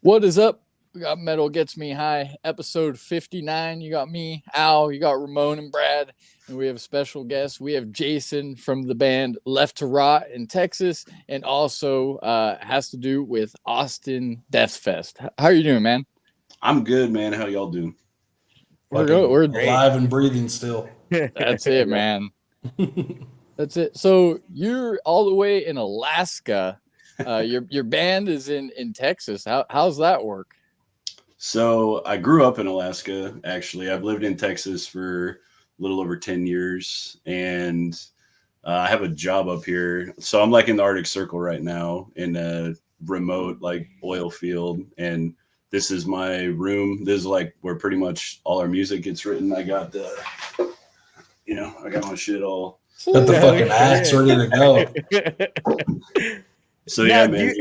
What is up? We got Metal Gets Me High, episode 59. You got me, Al, you got Ramon and Brad, and we have special guests. We have Jason from the band Left to Rot in Texas, and also has to do with Austin Death Fest. How are you doing, man? I'm good, man. How y'all doing? We're good. We're alive and breathing still. That's it, man. That's it. So you're all the way in Alaska. Your band is in Texas. How's that work? So I grew up in Alaska, actually. I've lived in Texas for a little over 10 years, and I have a job up here. So I'm like in the Arctic Circle right now in a remote like oil field, and this is my room. This is like where pretty much all our music gets written. I got I got my shit all. Got the fucking axe ready to go. So yeah, man.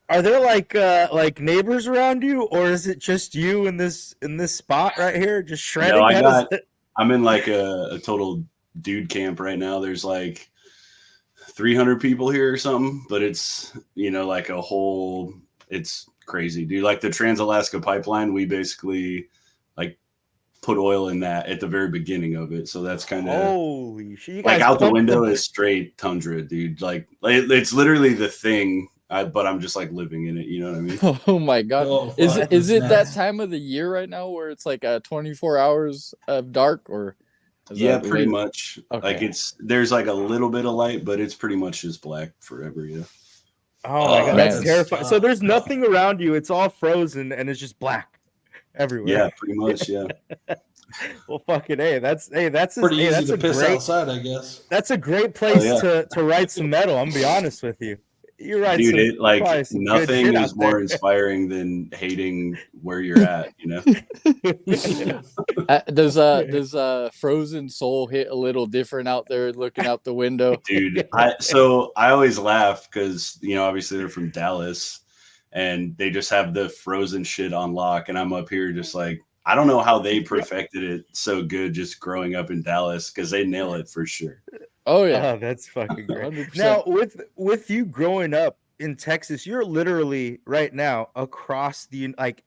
Are there like neighbors around you, or is it just you in this spot right here, just shredding? No, I'm in like a total dude camp right now. There's like 300 people here or something, but it's like a whole. It's crazy, dude. Like the Trans-Alaska Pipeline, we basically like put oil in that at the very beginning of it, so that's kind of holy shit. Like out the window is straight tundra, dude. Like it's literally the thing. But I'm just like living in it. You know what I mean? Oh my god! Is it that time of the year right now where it's like 24 hours of dark, or? Yeah, pretty much. Okay. Like there's like a little bit of light, but it's pretty much just black forever. Yeah. Oh my god, that's terrifying. So there's nothing around you; it's all frozen, and it's just black everywhere. Yeah, pretty much. Yeah. Well, fucking that's pretty easy that's to piss outside, I guess. That's a great place to write some metal. I'm gonna be honest with you. You're right, dude. Nothing is more inspiring than hating where you're at. Does Frozen Soul hit a little different out there looking out the window, dude? I always laugh because obviously they're from Dallas, and they just have the Frozen shit on lock, and I'm up here just like I don't know how they perfected it so good just growing up in Dallas because they nail it for sure. Oh yeah, that's fucking great. 100%. Now, with you growing up in Texas, you're literally right now across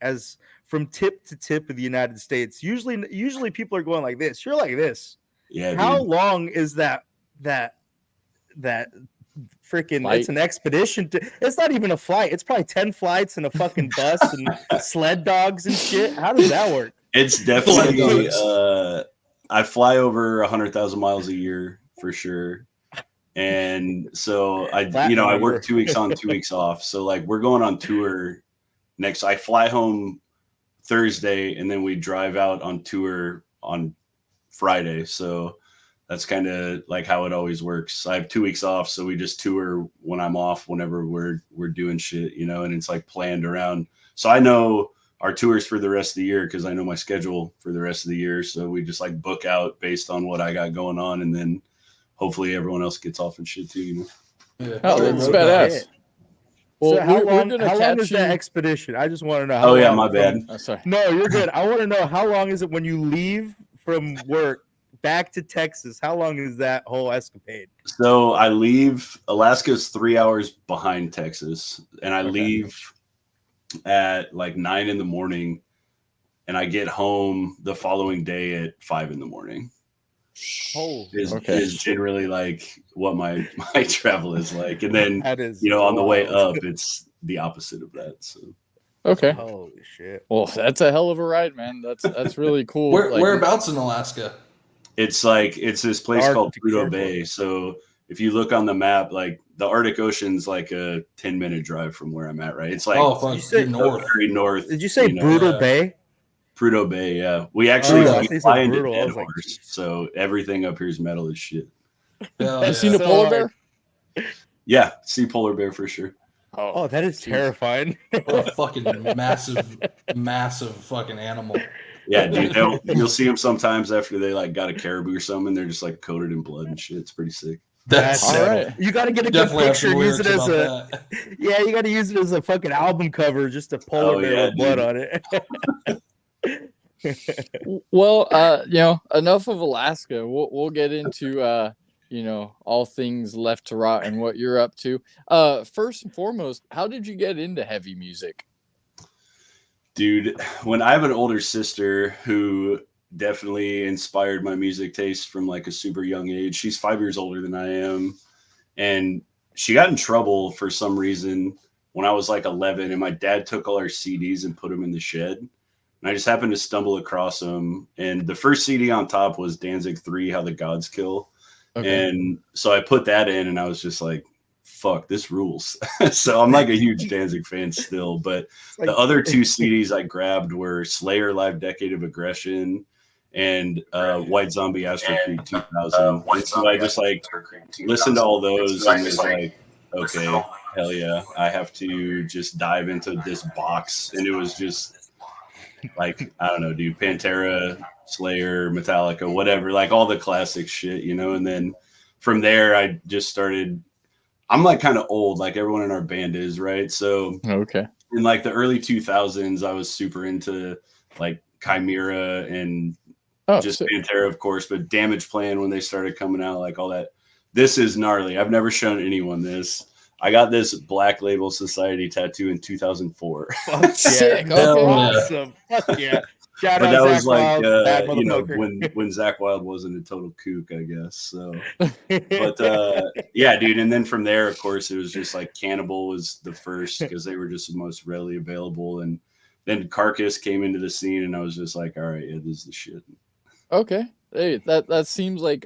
as from tip to tip of the United States. Usually people are going like this. You're like this. Yeah. How long is that freaking? Flight? It's an expedition. It's not even a flight. It's probably 10 flights and a fucking bus and sled dogs and shit. How does that work? It's definitely. I fly over 100,000 miles a year. For sure. And so I work 2 weeks on, 2 weeks off. So like we're going on tour next. I fly home Thursday and then we drive out on tour on Friday. So that's kind of like how it always works. I have 2 weeks off, so we just tour when I'm off, whenever we're doing shit, and it's like planned around. So I know our tours for the rest of the year because I know my schedule for the rest of the year. So we just like book out based on what I got going on, and then hopefully everyone else gets off and shit too, Yeah. Oh, it's badass. Well, so how long is that expedition? I just want to know. Oh yeah, my bad. Sorry. No, you're good. I want to know how long is it when you leave from work back to Texas? How long is that whole escapade? So I leave. Alaska's 3 hours behind Texas, and I leave at like 9 a.m, and I get home the following day at 5 a.m. Is generally like what my travel is like, and then on the way up it's the opposite of that. So okay, holy shit. Well, that's a hell of a ride, man. That's really cool. Whereabouts in Alaska? It's this place called Prudhoe Bay. So if you look on the map, like the Arctic Ocean's like a 10-minute drive from where I'm at, right? It's like very north. Did you say Prudhoe Bay? Prudhoe Bay, yeah. We actually fly into Dead Horse, so everything up here is metal as shit. You seen a polar bear? Yeah, see polar bear for sure. Oh, that is terrifying. A fucking massive fucking animal. Yeah, dude, you'll see them sometimes after they like got a caribou or something. They're just like coated in blood and shit. It's pretty sick. That's all right. You got to get a good picture and use it as you got to use it as a fucking album cover, just a polar bear with blood on it. Well, enough of Alaska. We'll get into all things Left to Rot and what you're up to. First and foremost, how did you get into heavy music? Dude, when I have an older sister who definitely inspired my music taste from like a super young age. She's 5 years older than I am. And she got in trouble for some reason when I was like 11, and my dad took all our CDs and put them in the shed. And I just happened to stumble across them. And the first CD on top was Danzig 3, How the Gods Kill. Okay. And so I put that in and I was just like, fuck, this rules. So I'm like a huge Danzig fan still, but like, the other two CDs I grabbed were Slayer Live Decade of Aggression and White Zombie Astro Creed 2000. And so I just like listened to all those and was like, okay, hell yeah, I have to just dive into this box. And it was just like, I don't know, dude, Pantera, Slayer, Metallica, whatever, like all the classic shit, you know. And then from there I just started, I'm like kind of old, like everyone in our band is, right? So okay, in like the early 2000s, I was super into like Chimera and just Pantera, of course, but Damage Plan when they started coming out, like all that. This is gnarly. I've never shown anyone this. I got this Black Label Society tattoo in 2004. Fuck, sick. Okay. Awesome. Fuck yeah. Shout but out that Zach was like, you know, when Zach Wild wasn't a total kook, I guess. So, but yeah, dude. And then from there, of course, it was just like Cannibal was the first because they were just the most readily available. And then Carcass came into the scene, and I was just like, all right, yeah, this is the shit. Okay, hey, that seems like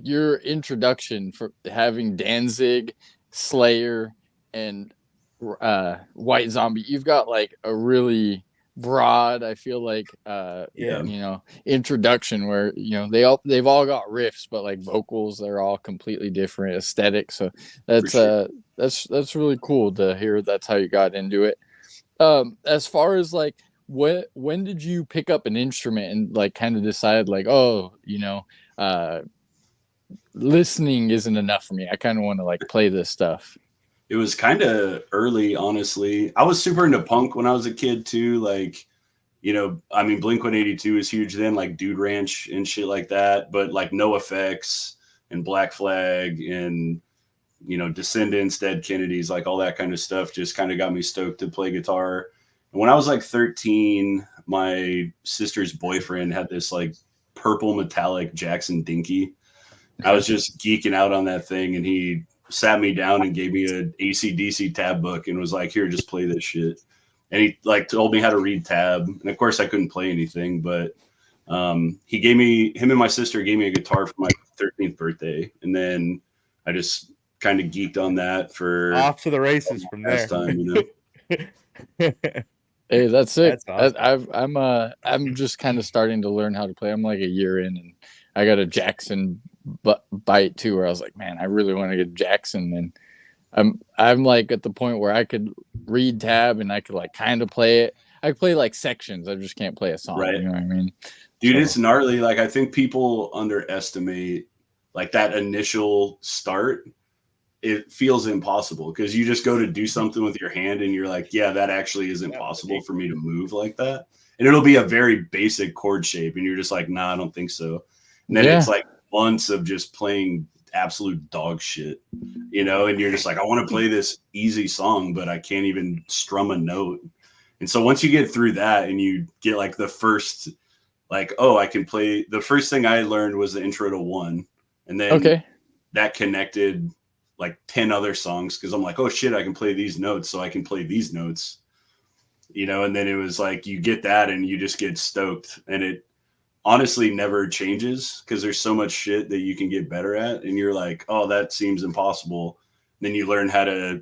your introduction for having Danzig, Slayer, and White Zombie. You've got like a really broad, I feel like you know, introduction where, you know, they've all got riffs, but like vocals, they're all completely different aesthetics. So that's that's really cool to hear. That's how you got into it. As far as like when did you pick up an instrument and like kind of decide like, oh, you know, listening isn't enough for me, I kind of want to like play this stuff? It was kind of early, honestly. I was super into punk when I was a kid too. Like, you know, I mean, Blink-182 is huge then, like Dude Ranch and shit like that. But like NoFX and Black Flag and, you know, Descendants, Dead Kennedys, like all that kind of stuff just kind of got me stoked to play guitar. And when I was like 13, my sister's boyfriend had this like purple metallic Jackson Dinky. I was just geeking out on that thing, and he sat me down and gave me an AC/DC tab book and was like, here, just play this shit. And he like told me how to read tab. And of course I couldn't play anything, but him and my sister gave me a guitar for my 13th birthday. And then I just kind of geeked on that for off to the races from there. Time, you know? Hey, that's it. That's awesome. I'm just kind of starting to learn how to play. I'm like a year in, and I got a Jackson bite too, where I was like, man, I really want to get Jackson. And I'm like at the point where I could read tab and I could like kind of play it. I could play like sections. I just can't play a song. Right. You know what I mean? Dude, it's gnarly. Like I think people underestimate like that initial start. It feels impossible because you just go to do something with your hand and you're like, yeah, that actually isn't possible for me to move like that. And it'll be a very basic chord shape. And you're just like, nah, I don't think so. And then it's like months of just playing absolute dog shit, you know, and you're just like, I want to play this easy song, but I can't even strum a note. And so once you get through that and you get like the first, like, oh, I can play, the first thing I learned was the intro to One. And then that connected like 10 other songs because I'm like, oh shit, I can play these notes, so I can play these notes, you know. And then it was like you get that and you just get stoked, and it honestly never changes because there's so much shit that you can get better at, and you're like, oh, that seems impossible. And then you learn how to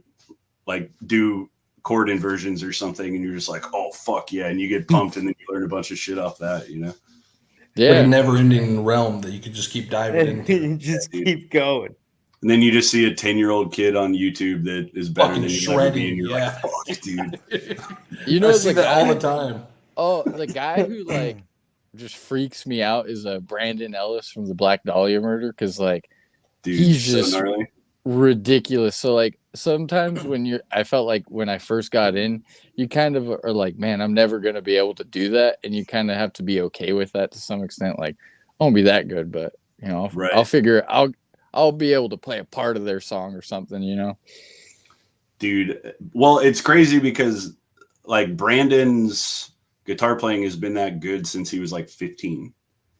like do chord inversions or something, and you're just like, oh fuck yeah, and you get pumped, and then you learn a bunch of shit off that, you know. Yeah, like a never-ending realm that you could just keep diving into. You just keep going. And then you just see a 10-year-old kid on YouTube that is better than you ever be, and you're like, fuck, dude. You know, I see that all the time. Oh, the guy who like just freaks me out is Brandon Ellis from the Black Dahlia Murder, because like, dude, he's just so gnarly. Ridiculous. So like sometimes I felt like when I first got in, you kind of are like, man, I'm never gonna be able to do that, and you kind of have to be okay with that to some extent. Like, I won't be that good, but you know, I'll figure it. I'll be able to play a part of their song or something, you know? Dude, well, it's crazy because like Brandon's guitar playing has been that good since he was like 15.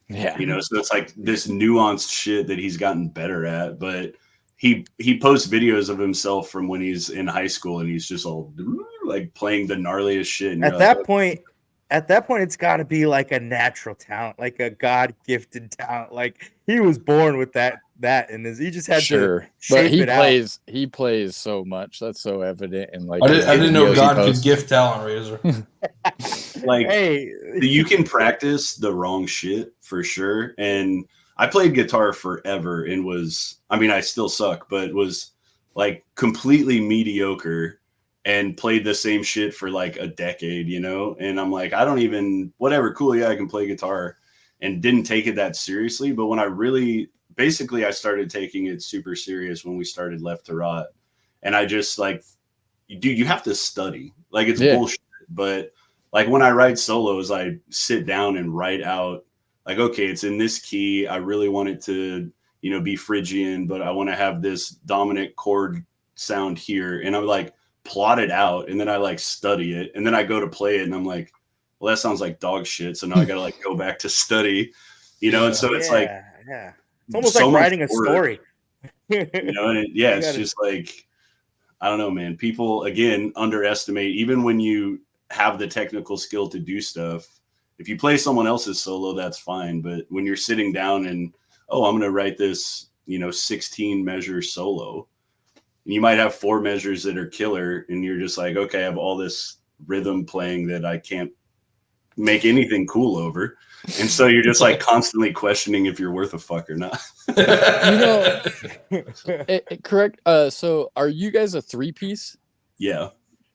Yeah. You know, so it's like this nuanced shit that he's gotten better at. But he posts videos of himself from when he's in high school and he's just all like playing the gnarliest shit. And at that point, it's got to be like a natural talent, like a God-gifted talent. Like he was born with that and he just had to shape it out. He plays so much. That's so evident. And like I didn't know God could gift talent, Razor. Like, hey, you can practice the wrong shit for sure. And I played guitar forever and I still suck, but was like completely mediocre and played the same shit for like a decade, you know? And I'm like, I don't even, whatever, cool, yeah, I can play guitar, and didn't take it that seriously. But when I started taking it super serious when we started Left to Rot. And I just like, dude, you have to study. Like it's bullshit. But like when I write solos, I sit down and write out like, okay, it's in this key. I really want it to, you know, be Phrygian, but I want to have this dominant chord sound here. And I'm like, plot it out. And then I like study it. And then I go to play it and I'm like, well, that sounds like dog shit. So now I got to like go back to study, you know? And so it's like, it's almost like writing a story, you know? And it's just like, I don't know, man. People again underestimate, even when you have the technical skill to do stuff. If you play someone else's solo, that's fine. But when you're sitting down and, I'm going to write this, you know, 16 measure solo, and you might have 4 measures that are killer. And you're just like, okay, I have all this rhythm playing that I can't make anything cool over. And so you're just like constantly questioning if you're worth a fuck or not. You know, correct. So are you guys a 3-piece? Yeah.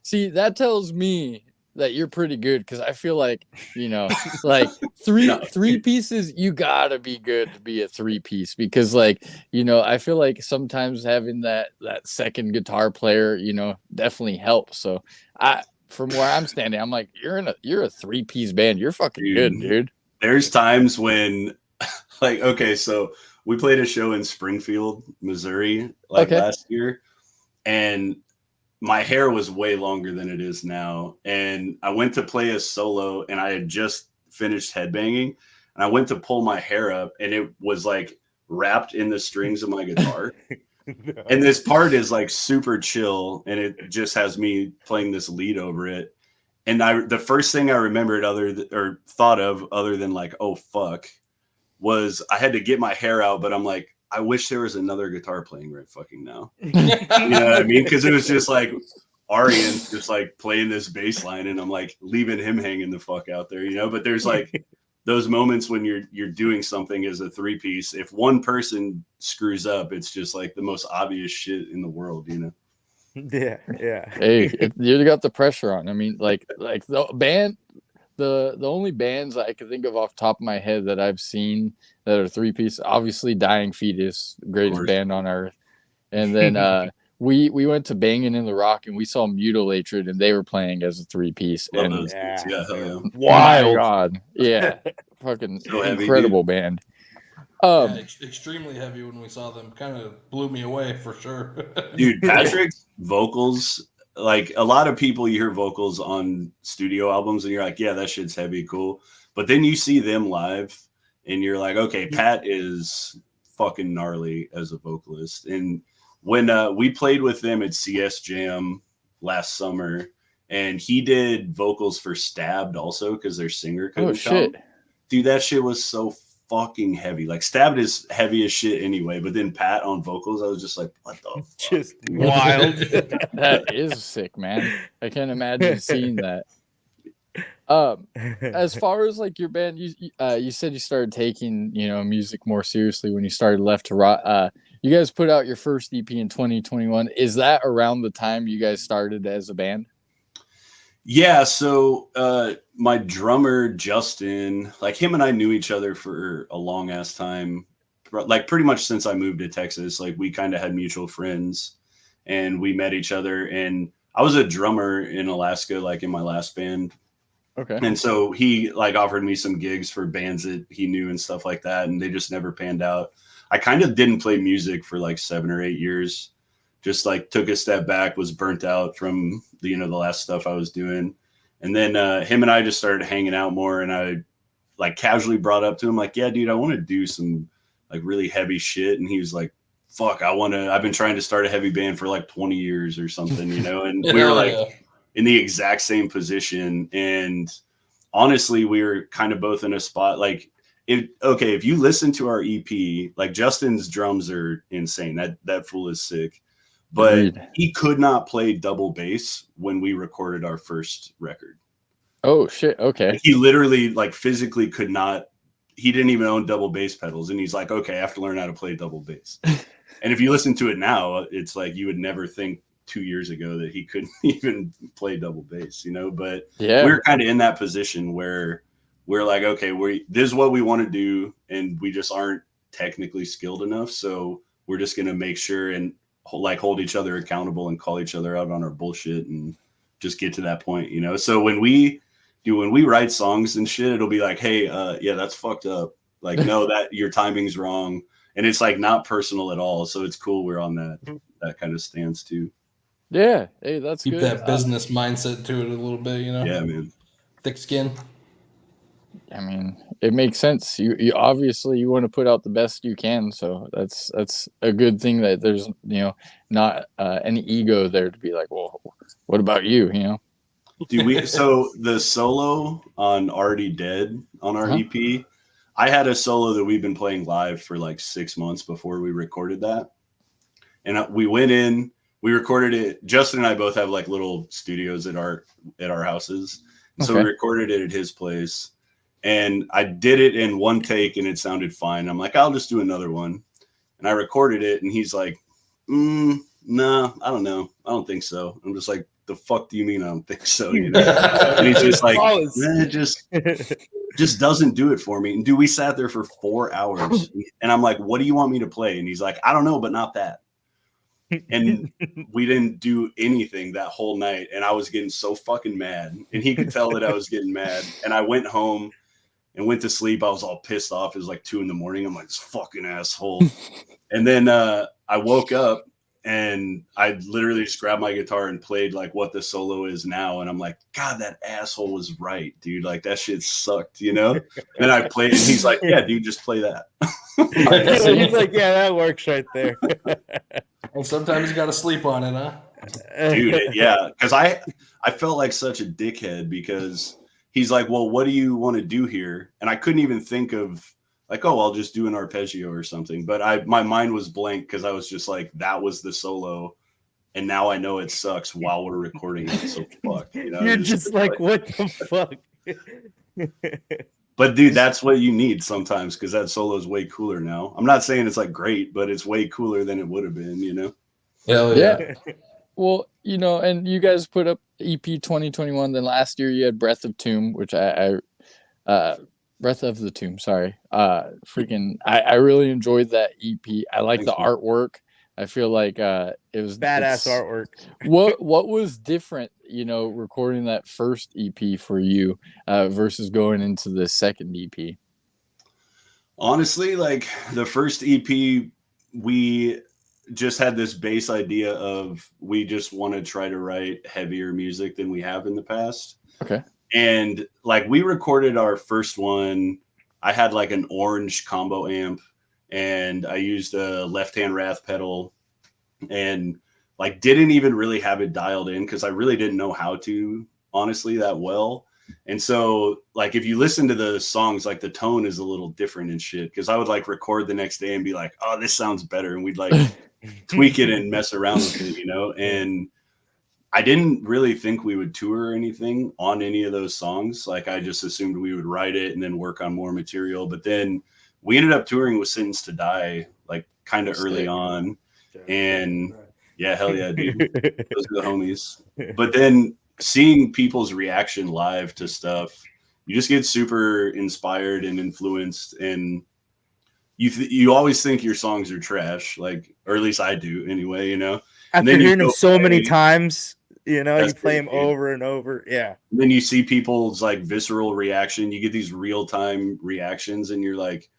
See, that tells me that you're pretty good, because I feel like, you know, like three pieces, you gotta be good to be a 3-piece, because like, you know, I feel like sometimes having that second guitar player, you know, definitely helps. So from where I'm standing, I'm like, you're a 3-piece band. You're fucking good, dude. There's times when like, okay, so we played a show in Springfield, Missouri, last year, and my hair was way longer than it is now. And I went to play a solo and I had just finished headbanging, and I went to pull my hair up and it was like wrapped in the strings of my guitar. And this part is like super chill and it just has me playing this lead over it. And the first thing I remembered thought of other than like, oh fuck, was I had to get my hair out, but I'm like, I wish there was another guitar playing right fucking now. You know what I mean? Because it was just like Arian just like playing this bass line, and I'm like leaving him hanging the fuck out there, you know? But there's like those moments when you're doing something as a 3-piece. If one person screws up, it's just like the most obvious shit in the world, you know? Yeah. Hey, you got the pressure on. I mean, like the band, the only bands I can think of off the top of my head that I've seen that are 3-piece, obviously Dying Fetus, greatest band on earth. And then we went to Bangin' in the Rock and we saw Mutilated and they were playing as a 3-piece. Love and those dudes. Yeah, hell yeah. Wild. My God. Yeah. Fucking so incredible heavy, band. Extremely heavy when we saw them. Kind of blew me away for sure. Dude, Patrick's vocals, like a lot of people, you hear vocals on studio albums and you're like, yeah, that shit's heavy, cool. But then you see them live and you're like, okay, Pat is fucking gnarly as a vocalist. And when we played with them at CS Jam last summer, and he did vocals for Stabbed also because their singer couldn't come. Dude, that shit was so fucking heavy. Like Stabbed is heavy as shit anyway, but then Pat on vocals, I was just like, what the fuck? Just wild. That is sick, man. I can't imagine seeing that. As far as like your band, you said you started taking, you know, music more seriously when you started Left to Rot. You guys put out your first EP in 2021. Is that around the time you guys started as a band? Yeah, so my drummer Justin, like him and I knew each other for a long ass time, like pretty much since I moved to Texas. Like we kind of had mutual friends and we met each other, and I was a drummer in Alaska, like in my last band. Okay. And so he like offered me some gigs for bands that he knew and stuff like that, and they just never panned out. I kind of didn't play music for like 7 or 8 years. Just like took a step back, was burnt out from the last stuff I was doing. And then him and I just started hanging out more, and I like casually brought up to him like, yeah, dude, I want to do some like really heavy shit. And he was like, fuck, I've been trying to start a heavy band for like 20 years or something, you know? And we were like in the exact same position. And honestly, we were kind of both in a spot. Like if you listen to our EP, like Justin's drums are insane. That fool is sick. But Agreed. He could not play double bass when we recorded our first record. Oh shit. Okay. Like, he literally like physically could not. He didn't even own double bass pedals, and he's like, okay, I have to learn how to play double bass. And if you listen to it now, it's like you would never think 2 years ago that he couldn't even play double bass, you know. But we're kind of in that position where we're like, okay, this is what we want to do, and we just aren't technically skilled enough, so we're just gonna make sure and like hold each other accountable and call each other out on our bullshit and just get to that point, you know. So when we write songs and shit, it'll be like, hey, yeah, that's fucked up. Like, no, that your timing's wrong. And it's like not personal at all. So it's cool we're on that kind of stance too. Yeah. Hey, that's Keep good. that business mindset to it a little bit, you know. Yeah, man. Thick skin. I mean, it makes sense. You obviously you want to put out the best you can, so that's a good thing that there's not any ego there to be like, well, what about you? You know, so the solo on Already Dead on our EP, I had a solo that we've been playing live for like 6 months before we recorded that, and we went in, we recorded it. Justin and I both have like little studios at our houses, and so we recorded it at his place. And I did it in one take and it sounded fine. I'm like, I'll just do another one. And I recorded it and he's like, nah, I don't know. I don't think so. I'm just like, the fuck do you mean I don't think so? You know? And he's just like, it just doesn't do it for me. And dude, we sat there for 4 hours and I'm like, what do you want me to play? And he's like, I don't know, but not that. And we didn't do anything that whole night. And I was getting so fucking mad. And he could tell that I was getting mad. And I went home and went to sleep. I was all pissed off. It was like 2 a.m. I'm like, this fucking asshole. And then I woke up and I literally just grabbed my guitar and played like what the solo is now. And I'm like, God, that asshole was right, dude. Like that shit sucked, you know? And then I played and he's like, yeah, dude, just play that. He's like, yeah, that works right there. And sometimes you got to sleep on it, huh? Dude, yeah. Because I felt like such a dickhead because he's like, well, what do you want to do here? And I couldn't even think of like, oh, I'll just do an arpeggio or something. But my mind was blank because I was just like, that was the solo. And now I know it sucks while we're recording it. So fuck. You know, you're just like, what the fuck? But dude, that's what you need sometimes because that solo is way cooler now. I'm not saying it's like great, but it's way cooler than it would have been, you know? Hell yeah. Well, you know, and you guys put up EP 2021. Then last year you had Breath of Tomb, which Breath of the Tomb. Sorry, I really enjoyed that EP. I like the artwork. I feel like it was badass artwork. What was different, you know, recording that first EP for you versus going into the second EP? Honestly, like the first EP, we just had this base idea of we just want to try to write heavier music than we have in the past. Okay. And like we recorded our first one, I had like an orange combo amp and I used a left-hand Wrath pedal and like didn't even really have it dialed in because I really didn't know how to, honestly, that well. And so like if you listen to the songs, like the tone is a little different and shit because I would like record the next day and be like, oh, this sounds better. And we'd like tweak it and mess around with it, you know? And I didn't really think we would tour or anything on any of those songs. Like I just assumed we would write it and then work on more material. But then we ended up touring with Sentence to Die, like kind of early on. And yeah, hell yeah, dude. Those are the homies. But then seeing people's reaction live to stuff, you just get super inspired and influenced. And you always think your songs are trash, like, or at least I do anyway, you know? After hearing them so many times, you know, you play them over and over. Yeah. And then you see people's like visceral reaction. You get these real-time reactions and you're like,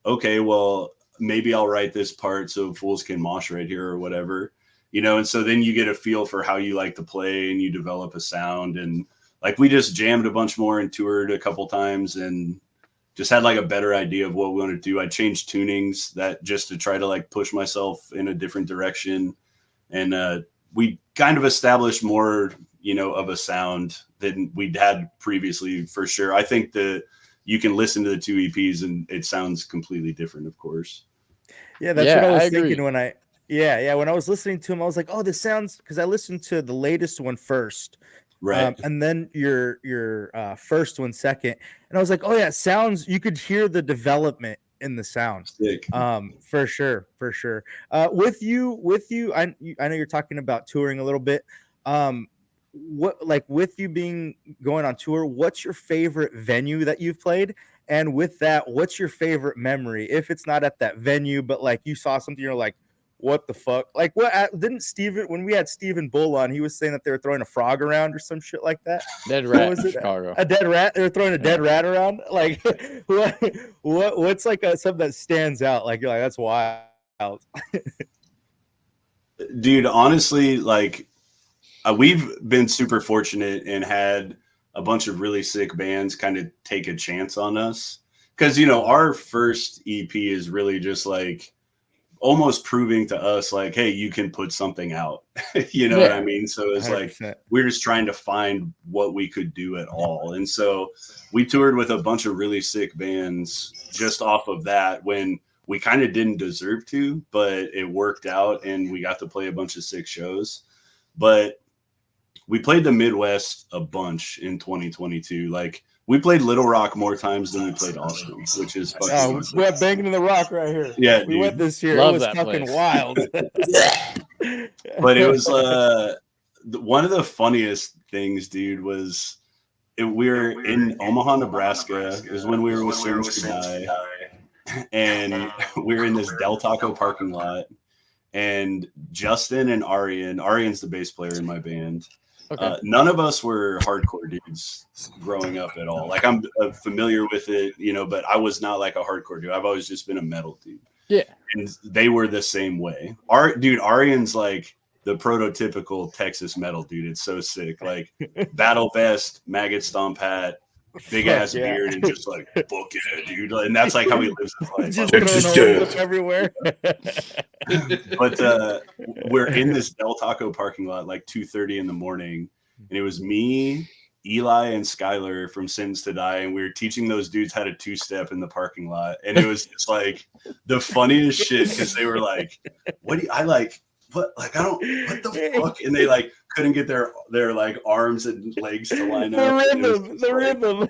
okay, well, maybe I'll write this part so fools can mosh right here or whatever, you know? And so then you get a feel for how you like to play and you develop a sound. And like we just jammed a bunch more and toured a couple times and just had like a better idea of what we want to do. I changed tunings that just to try to like push myself in a different direction. And we kind of established more, you know, of a sound than we'd had previously for sure. I think that you can listen to the 2 EPs and it sounds completely different, of course. Yeah, that's what I was thinking when when I was listening to him. I was like, oh, this sounds, because I listened to the latest one first. Right. And then your first one second. And I was like, oh yeah, it sounds, you could hear the development in the sound. Sick. For sure. With you, I know you're talking about touring a little bit. What, like, with you going on tour, what's your favorite venue that you've played? And with that, what's your favorite memory? If it's not at that venue, but like you saw something, you're like, what the fuck? Like, what didn't Steven, when we had Steven Bull on, he was saying that they were throwing a frog around or some shit like that? Dead rat in Chicago. A dead rat? They were throwing a dead rat around? Like, what's like something that stands out? Like, you're like, that's wild. Dude, honestly, like, we've been super fortunate and had a bunch of really sick bands kind of take a chance on us. Because, you know, our first EP is really just like, almost proving to us like, hey, you can put something out. You know what I mean? So it's 100%. Like we're just trying to find what we could do at all. And so we toured with a bunch of really sick bands just off of that when we kind of didn't deserve to, but it worked out and we got to play a bunch of sick shows. But we played the Midwest a bunch in 2022. Like, we played Little Rock more times than we played Austin, which is fucking we have Banging in the Rock right here. Yeah, we went this year. Love it was fucking place. Wild. But it was one of the funniest things, dude, was we were in Omaha, Nebraska. It was when we were with Sins to Die. And we were in this Del Taco parking lot. And Justin and Arian's the bass player in my band. Okay. None of us were hardcore dudes growing up at all. Like, I'm familiar with it, you know, but I was not like a hardcore dude. I've always just been a metal dude. Yeah. And they were the same way. Arian's like the prototypical Texas metal dude. It's so sick. Like, battle vest, maggot stomp hat, big ass beard, and just like, fuck yeah, dude. And that's like how he lives his life. Just throwing everywhere. But we're in this Del Taco parking lot like 2:30 in the morning, and it was me, Eli, and Skylar from Sins to Die, and we were teaching those dudes how to two-step in the parking lot, and it was just like the funniest shit because they were like, "What do you, I like? What like I don't what the fuck?" And they like couldn't get their like arms and legs to line up. The rhythm.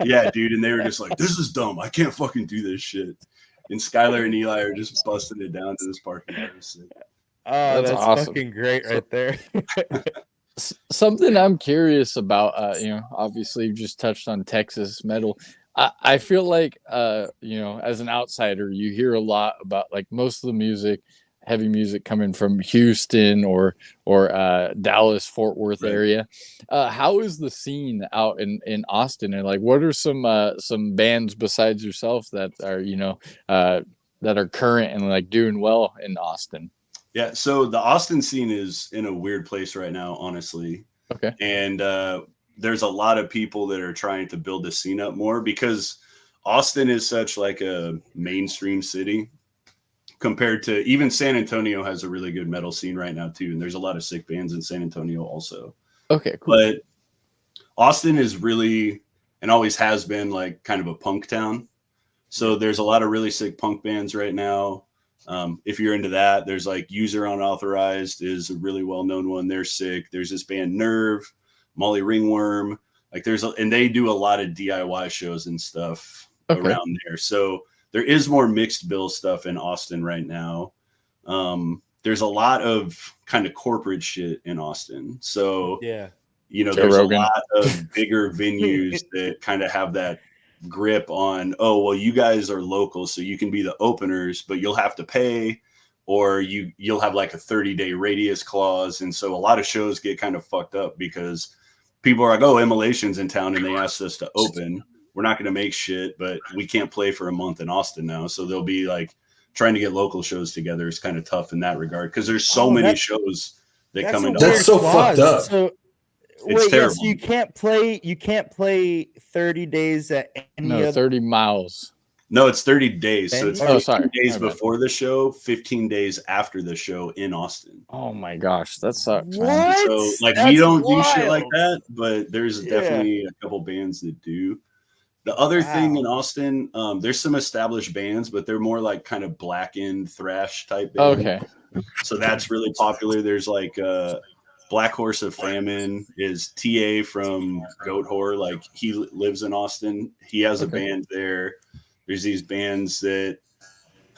Yeah, dude, and they were just like, "This is dumb. I can't fucking do this shit." And Skylar and Eli are just busting it down to this parking lot. Oh, that's awesome. Fucking great right there. Something I'm curious about, you know, obviously you just touched on Texas metal. I feel like, you know, as an outsider, you hear a lot about like most of the music, heavy music coming from Houston or Dallas, Fort Worth area. How is the scene out in Austin? And like, what are some bands besides yourself that are, you know, that are current and like doing well in Austin? Yeah. So the Austin scene is in a weird place right now, honestly. Okay. And there's a lot of people that are trying to build the scene up more because Austin is such like a mainstream city. Compared to even San Antonio has a really good metal scene right now too. And there's a lot of sick bands in San Antonio also. Okay, cool. But Austin is really, and always has been like kind of a punk town. So there's a lot of really sick punk bands right now. If you're into that, there's like User Unauthorized is a really well-known one. They're sick. There's this band Nerve, Molly Ringworm. Like and they do a lot of DIY shows and stuff around there. So there is more mixed bill stuff in Austin right now. There's a lot of kind of corporate shit in Austin. So, you know, there's a lot of bigger venues that kind of have that grip on, oh, well, you guys are local, so you can be the openers, but you'll have to pay, or you'll have like a 30-day radius clause. And so a lot of shows get kind of fucked up because people are like, oh, Immolation's in town and they asked us to open. We're not going to make shit, but we can't play for a month in Austin now. So they'll be like trying to get local shows together is kind of tough in that regard because there's so many shows that come into That's so fucked up. So It's terrible. So you can't play 30 days at any other 30 miles. No, it's 30 days. So it's 15 days My before the show, 15 days after the show in Austin. Oh my gosh, that sucks. What? Man. So like we don't do shit like that, but there's definitely a couple bands that do. The other thing in Austin, there's some established bands, but they're more like kind of blackened thrash type bands. Okay. So that's really popular. There's like Black Horse of Famine is TA from Goat Whore. Like he lives in Austin. He has a band there. There's these bands that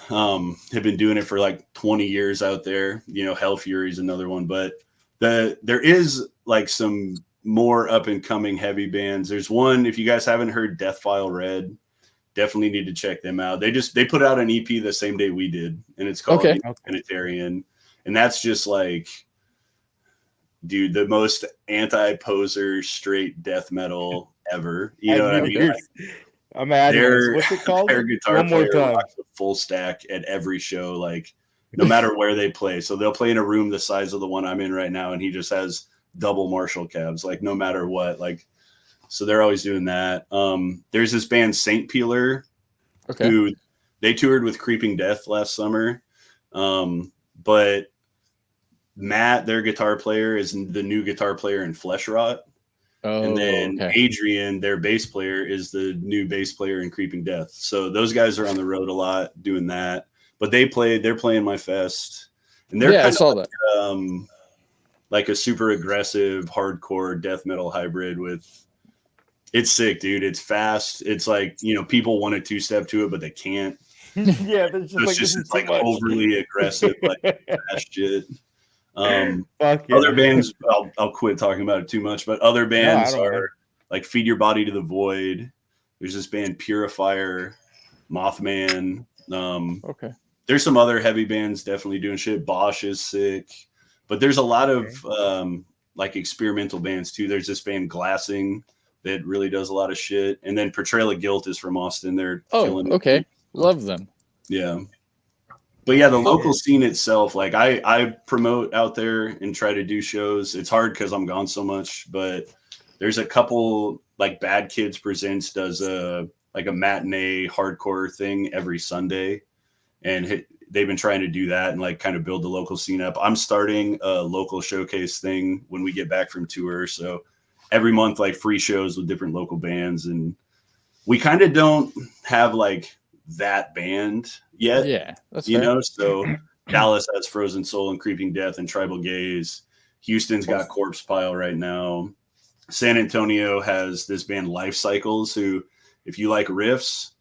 have been doing it for like 20 years out there. You know, Hell Fury is another one, but there is like some more up and coming heavy bands. There's one, if you guys haven't heard Death File Red, definitely need to check them out. They put out an EP the same day we did, and it's called Unitarian. And that's just like, dude, the most anti-poser straight death metal ever. You know what I mean? I'm adding what's it called? Their guitar player rocks a full stack at every show, like no matter where they play. So they'll play in a room the size of the one I'm in right now, and he just has double Marshall cabs, like no matter what. Like, so they're always doing that. There's this band Saint Peeler, who they toured with Creeping Death last summer. But Matt, their guitar player, is the new guitar player in Flesh Rot. And then Adrian, their bass player, is the new bass player in Creeping Death. So those guys are on the road a lot doing that. But they're playing my fest. And they're kind of like, like a super aggressive, hardcore death metal hybrid with, it's sick, dude. It's fast. It's like, you know, people want to two-step to it, but they can't. It's like overly aggressive, like fast shit. Other bands, I'll quit talking about it too much, but other bands are like Feed Your Body to the Void. There's this band Purifier, Mothman. There's some other heavy bands definitely doing shit. Bosch is sick, but there's a lot of like experimental bands too. There's this band Glassing that really does a lot of shit, and then Portrayal of Guilt is from Austin. They're killing it. Love them. Yeah. But yeah, the local scene itself, like I promote out there and try to do shows. It's hard because I'm gone so much, but there's a couple, like Bad Kids Presents does a matinee hardcore thing every Sunday, and they've been trying to do that and like kind of build the local scene up. I'm starting a local showcase thing when we get back from tour, so every month like free shows with different local bands, and we kind of don't have like that band yet. Yeah, that's you fair. know, so Dallas has Frozen Soul and Creeping Death and Tribal Gaze. Houston's got Corpse Pile right now. San Antonio has this band Life Cycles, who, if you like riffs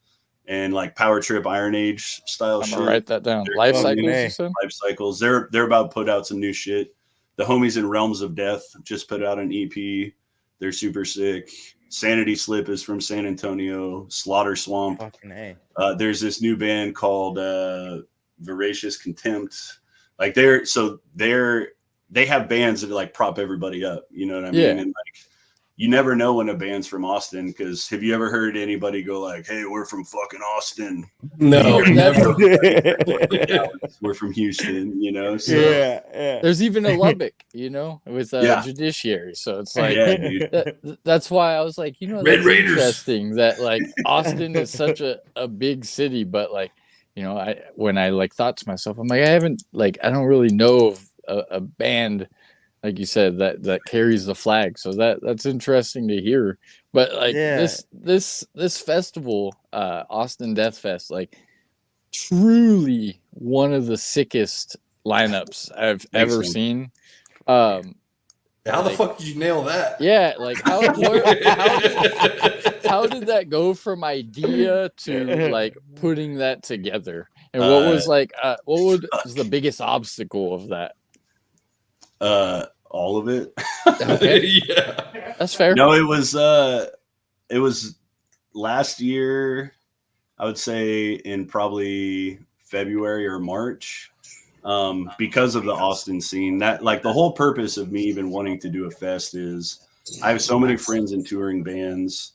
and like Power Trip Iron Age style I'm shit, gonna write that down. Life Cycles. Life Cycles. They're about to put out some new shit. The homies in Realms of Death just put out an EP. They're super sick. Sanity Slip is from San Antonio. Slaughter Swamp. There's this new band called Voracious Contempt. Like they have bands that like prop everybody up. You know what I mean? And like, you never know when a band's from Austin, because have you ever heard anybody go like, "Hey, we're from fucking Austin"? No, never. We're from Houston, you know. So. Yeah. There's even a Lubbock, you know, with Judiciary. So it's like that's why I was like, you know, that's interesting that like Austin is such a big city, but like, you know, when I like thought to myself, I'm like, I don't really know of a band, like you said, that carries the flag. So that's interesting to hear. But like this festival, Austin Death Fest, like truly one of the sickest lineups I've ever seen. How the fuck did you nail that? Yeah, like how did that go from idea to like putting that together? And what was the biggest obstacle of that? All of it. Yeah, that's fair. No, it was last year, I would say in probably February or March, because of the Austin scene. That like the whole purpose of me even wanting to do a fest is I have so many friends in touring bands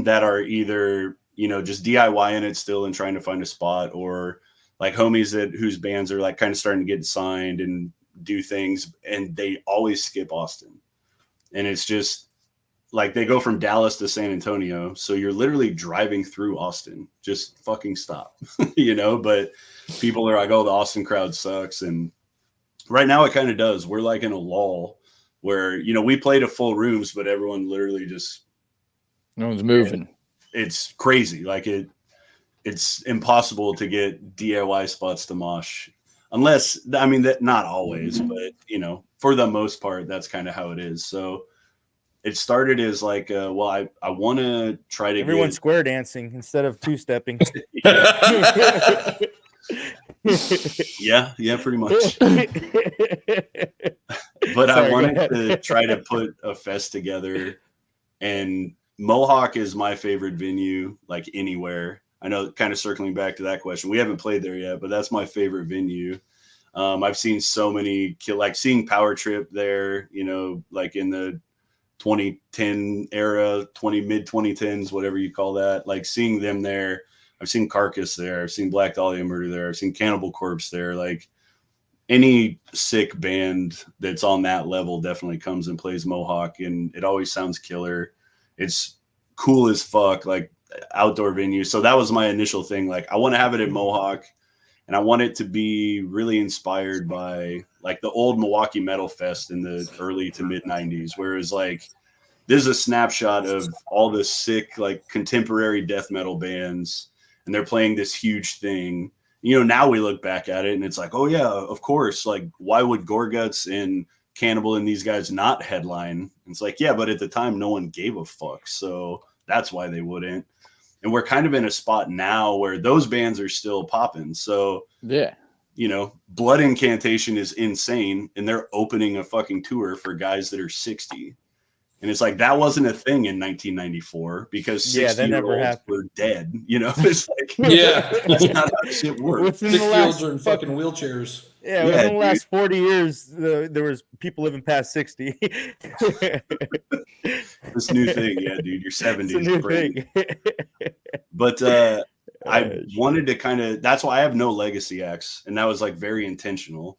that are either, you know, just DIYing it still and trying to find a spot, or like homies whose bands are like kind of starting to get signed and do things, and they always skip Austin. and it's just like they go from Dallas to San Antonio, so you're literally driving through Austin. Just fucking stop, you know. But people are like, "Oh, the Austin crowd sucks," and right now it kind of does. We're like in a lull where, you know, we play to full rooms, but everyone literally just no one's moving. It's crazy. Like it's impossible to get DIY spots to mosh, unless, I mean, that not always, but you know, for the most part, that's kind of how it is. So it started as like, well, I want to try to everyone get square dancing instead of two-stepping. yeah, pretty much. But Sorry, I wanted to try to put a fest together, and Mohawk is my favorite venue, like anywhere. I know, kind of circling back to that question, we haven't played there yet, but that's my favorite venue. I've seen so many like seeing Power Trip there, you know, like in the 2010 era, mid 2010s, whatever you call that, like seeing them there. I've seen Carcass there. I've seen Black Dahlia Murder there. I've seen Cannibal Corpse there. Like any sick band that's on that level definitely comes and plays Mohawk, and it always sounds killer. It's cool as fuck, like outdoor venue. So that was my initial thing. Like I want to have it at Mohawk, and I want it to be really inspired by like the old Milwaukee Metal Fest in the early to mid 90s, where it was like, this is a snapshot of all the sick, like contemporary death metal bands, and they're playing this huge thing. You know, now we look back at it and it's like, oh yeah, of course. Like, why would Gorguts and Cannibal and these guys not headline? And it's like, yeah, but at the time, no one gave a fuck. So that's why they wouldn't. And we're kind of in a spot now where those bands are still popping. So yeah, you know, Blood Incantation is insane, and they're opening a fucking tour for guys that are 60. And it's like, that wasn't a thing in 1994 because 60-year-olds were dead. You know, it's like, yeah, that's not how shit works. 60-year-olds are in fucking wheelchairs. Yeah, within the last 40 years, there was people living past 60. This new thing, yeah, dude, you're 70s. It's a new thing. But I wanted to kind of, that's why I have no legacy acts, and that was like very intentional.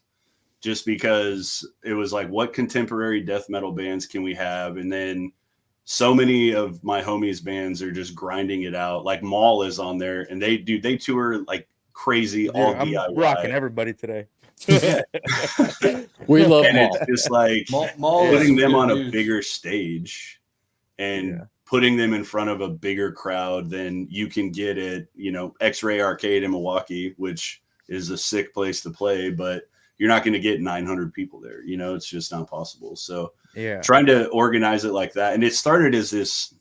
Just because it was like, what contemporary death metal bands can we have? And then so many of my homies' bands are just grinding it out. Like Maul is on there, and they tour like crazy. Dude, all I'm DIY. Rocking everybody today. We love and Maul. It's just like Maul putting them on dudes. a bigger stage and putting them in front of a bigger crowd than you can get at, you know, X-Ray Arcade in Milwaukee, which is a sick place to play, but you're not going to get 900 people there. You know, it's just not possible. So trying to organize it like that. And it started as this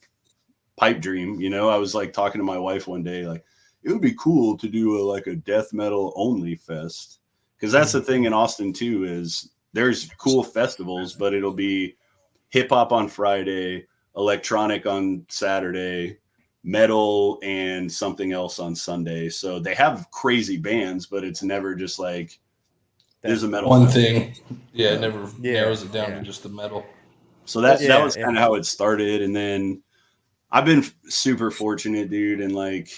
pipe dream. You know, I was like talking to my wife one day, like, it would be cool to do like a death metal only fest. Cause that's the thing in Austin too, is there's cool festivals, but it'll be hip hop on Friday, electronic on Saturday, metal and something else on Sunday. So they have crazy bands, but it's never just like, there's a metal one festival. thing. Yeah, it never narrows it down to just the metal. So that was kind of how it started. And then I've been super fortunate, dude. And like,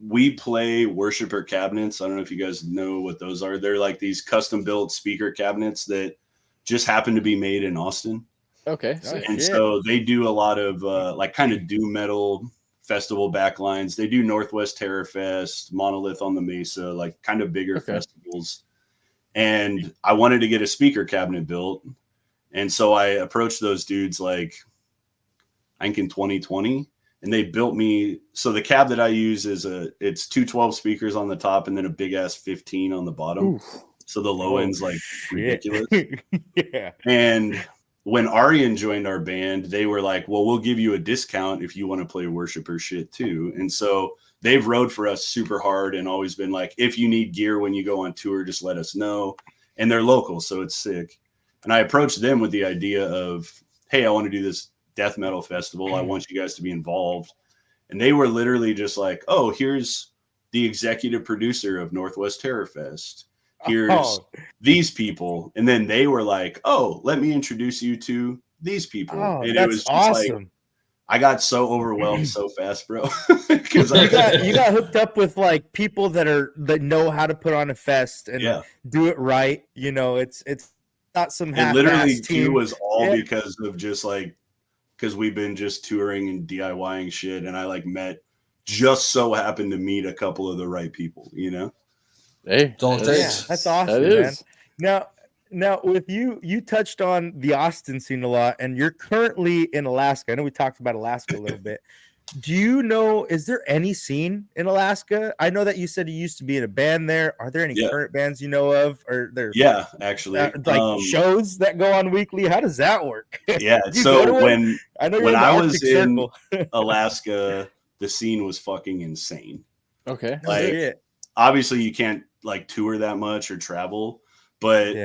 we play worshiper cabinets. I don't know if you guys know what those are. They're like these custom built speaker cabinets that just happen to be made in Austin. Okay. And so they do a lot of like kind of doom metal festival backlines. They do Northwest Terror Fest, Monolith on the Mesa, like kind of bigger festivals. And I wanted to get a speaker cabinet built. And so I approached those dudes like, I think in 2020, and they built me. So the cab that I use is it's 212 speakers on the top and then a big ass 15 on the bottom. Oof. So the low end's like ridiculous. And when Arian joined our band, they were like, well, we'll give you a discount if you want to play worshiper shit too. And so they've rode for us super hard and always been like, if you need gear when you go on tour, just let us know. And they're local, so it's sick. And I approached them with the idea of, hey, I want to do this death metal festival. I want you guys to be involved. And they were literally just like, oh, here's the executive producer of Northwest Terror Fest. Here's these people. And then they were like, oh, let me introduce you to these people. And it was just awesome. Like, I got so overwhelmed so fast, bro. Because you got hooked up with like people that know how to put on a fest and do it right. You know, it's some It literally team. too was all because of just like because we've been just touring and DIYing shit, and I like just so happened to meet a couple of the right people, you know. Hey, That's all it takes. That's awesome, that man. is. Now with you touched on the Austin scene a lot, and you're currently in Alaska. I know we talked about Alaska a little bit. Do you know, is there any scene in Alaska? I know that you said you used to be in a band there. Are there any current bands you know of? Or there actually like shows that go on weekly? How does that work? Yeah, so when I was in Circle. Alaska, the scene was fucking insane. Okay. Like obviously you can't like tour that much or travel, but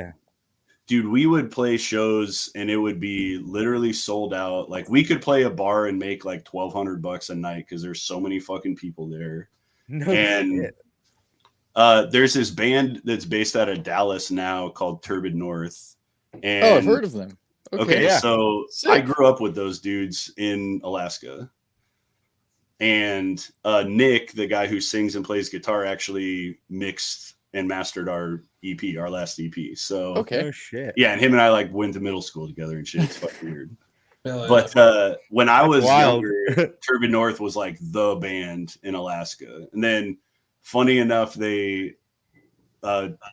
dude, we would play shows and it would be literally sold out. Like we could play a bar and make like $1,200 a night because there's so many fucking people there. There's this band that's based out of Dallas now called Turbid North. And I've heard of them. Okay, so I grew up with those dudes in Alaska. And Nick, the guy who sings and plays guitar, actually mixed and mastered our EP, our last EP. So oh shit. Yeah, and him and I like went to middle school together and shit. It's fucking weird. But when I was younger, Turbid North was like the band in Alaska. And then funny enough, they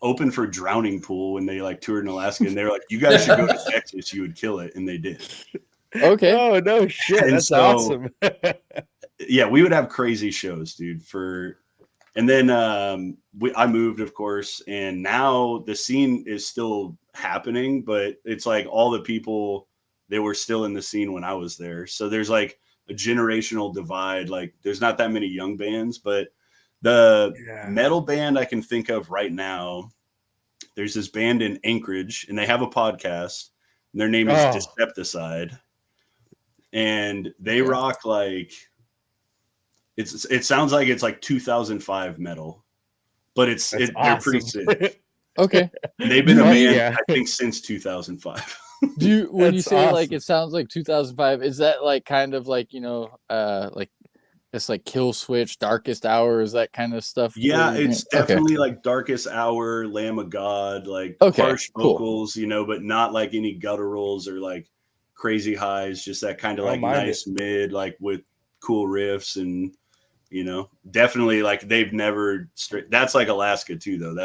opened for Drowning Pool when they like toured in Alaska, and they were like, you guys should go to Texas, you would kill it, and they did. Okay. Oh no shit. And that's awesome. Yeah, we would have crazy shows, dude. And then I moved, of course, and now the scene is still happening, but it's like all the people they were still in the scene when I was there. So there's like a generational divide. Like there's not that many young bands, but the metal band I can think of right now, there's this band in Anchorage, and they have a podcast, and their name is Decepticide, and they rock like it sounds like it's like 2005 metal, but they're pretty sick. Okay, and they've been a band I think since 2005. When you say like it sounds like 2005, is that like kind of like like it's like Kill Switch, Darkest Hour, is that kind of stuff? Yeah, it's definitely like Darkest Hour, Lamb of God, like harsh vocals, but not like any gutturals or like crazy highs, just that kind of like nice mid, like with cool riffs and definitely like they've never that's like Alaska too, though.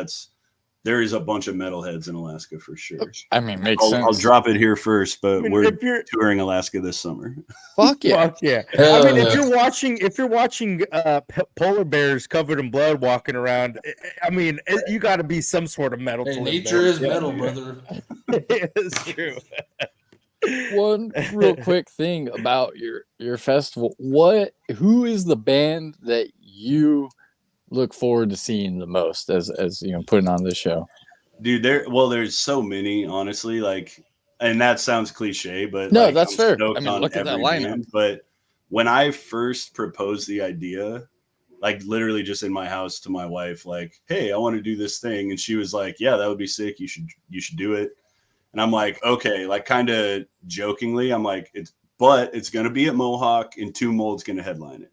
There is a bunch of metalheads in Alaska for sure. I mean, makes sense. I'll drop it here first, but we're touring Alaska this summer. Fuck yeah. Fuck yeah. I mean, if you're watching polar bears covered in blood walking around, I mean, you got to be some sort of metal. Hey, nature is metal, brother. It's true. One real quick thing about your festival. Who is the band that you look forward to seeing the most as putting on this show? Dude, there's so many, honestly, like, and that sounds cliche, but no, like, that's fair. I mean, look at that lineup. Band, but when I first proposed the idea, like literally just in my house to my wife, like, hey, I want to do this thing, and she was like, yeah, that would be sick, you should do it. And I'm like, okay, like kind of jokingly, I'm like, it's gonna be at Mohawk and Two Mold's gonna headline it.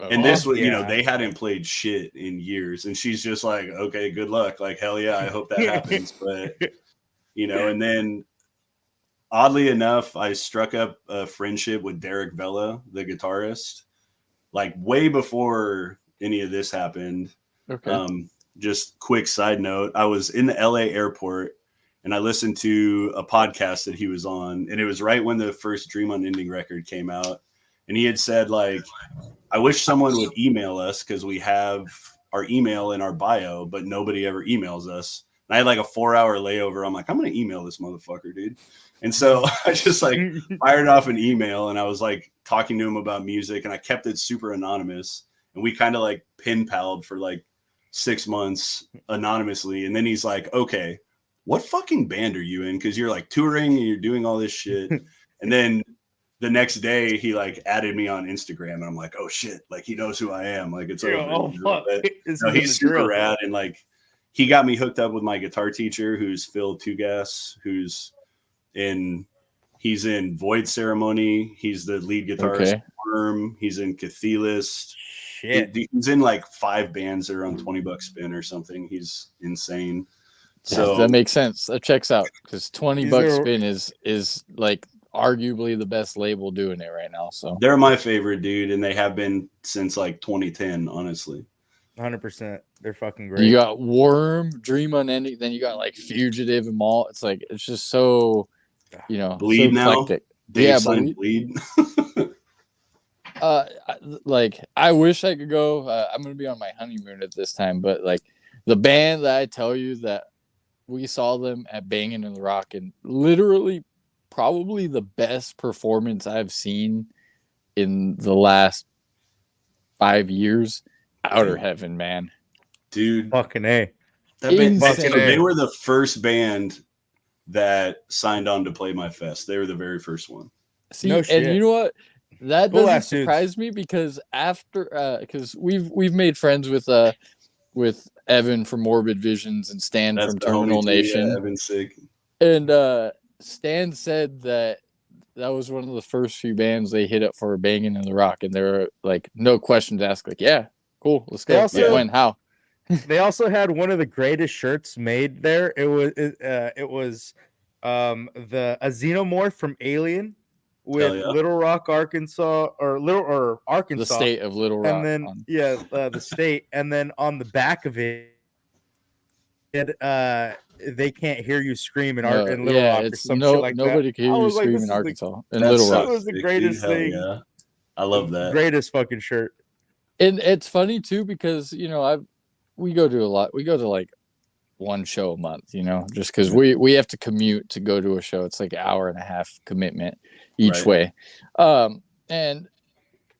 And this was, they hadn't played shit in years. And she's just like, okay, good luck. Like, hell yeah, I hope that happens. But, and then oddly enough, I struck up a friendship with Derek Vella, the guitarist, like way before any of this happened. Okay. Just quick side note. I was in the LA airport and I listened to a podcast that he was on. And it was right when the first Dream Unending record came out. And he had said, like, I wish someone would email us because we have our email in our bio, but nobody ever emails us. And I had like a 4-hour layover. I'm like, I'm going to email this motherfucker, dude. And so I just like fired off an email and I was like talking to him about music and I kept it super anonymous. And we kind of like pen palled for like 6 months anonymously. And then he's like, okay, what fucking band are you in? Because you're like touring and you're doing all this shit. And then the next day he like added me on Instagram and I'm like, oh shit, like he knows who I am. Like it's over. He's super rad. And like he got me hooked up with my guitar teacher, who's Phil Tugas, he's in Void Ceremony. He's the lead guitarist. Okay. Worm. He's in Cathedalist. Shit. He's in like 5 bands that are on $20 spin or something. He's insane. So that makes sense. That checks out because $20 These are- spin is like arguably the best label doing it right now. So they're my favorite, dude, and they have been since like 2010, honestly. 100%. They're fucking great. you got Worm, Dream Unending, then you got like Fugitive and Malt. It's like it's just so, Bleed so now. eclectic. Dave signed Bleed. Like I wish I could go. I'm gonna be on my honeymoon at this time, but like the band that I tell you that we saw them at Bangin' in the Rock, and literally probably the best performance I've seen in the last 5 years. Outer Heaven, man, dude. Fucking A. That band, Insane. they were the first band that signed on to play my fest. They were the very first one. See, No and shit. you know what? That Cool doesn't ass dudes. surprise me because after because we've made friends with Evan from Morbid Visions and Stan That's from the homie Terminal too, Nation. Yeah, Evan's sick. And Stan said that was one of the first few bands they hit up for Banging in the Rock, and they were like, no questions asked, like, yeah, cool, let's go. Also- Like, when, how? They also had one of the greatest shirts made there. It was the a xenomorph from Alien with yeah. Little Rock, Arkansas, or Arkansas, The state of Little Rock. and then the state, and then on the back of it, they can't hear you scream in Little Rock or some shit like nobody that. could hear I you was like, scream this in is the- Arkansas in That Little sucks, Rock. It was the dude. greatest Hell thing. Yeah, I love that. Greatest fucking shirt. And it's funny too because we go to like one show a month, just because we have to commute to go to a show. It's like an hour and a half commitment each way. And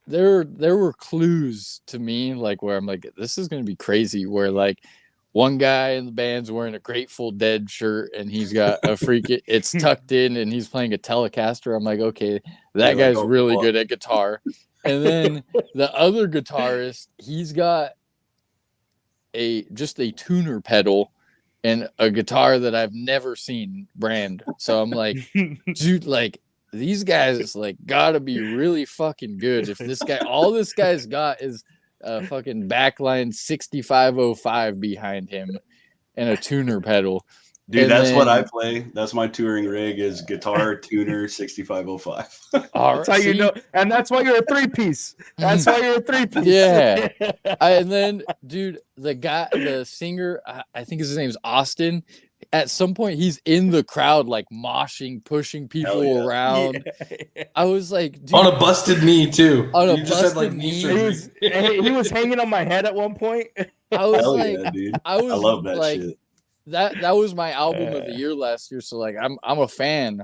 there were clues to me like where I'm like, this is gonna be crazy, where like one guy in the band's wearing a Grateful Dead shirt and he's got a it's tucked in and he's playing a Telecaster. I'm like, okay, that guy's really good at guitar. And then the other guitarist, he's got just a tuner pedal and a guitar that I've never seen brand. So I'm like, dude, like these guys like gotta be really fucking good. If all this guy's got is a fucking backline 6505 behind him and a tuner pedal. Dude, that's what I play. That's my touring rig is guitar, tuner, 6505. That's how you know, and that's why you're a 3-piece. That's why you're a 3-piece. Yeah. And then, dude, the singer, I think his name's Austin. At some point, he's in the crowd, like moshing, pushing people around. Yeah. I was like, dude, on a busted knee too. On a you just had like knee surgery. He was hanging on my head at one point. I was Hell like, yeah, dude. I love that shit. That was my album of the year last year, so like I'm a fan.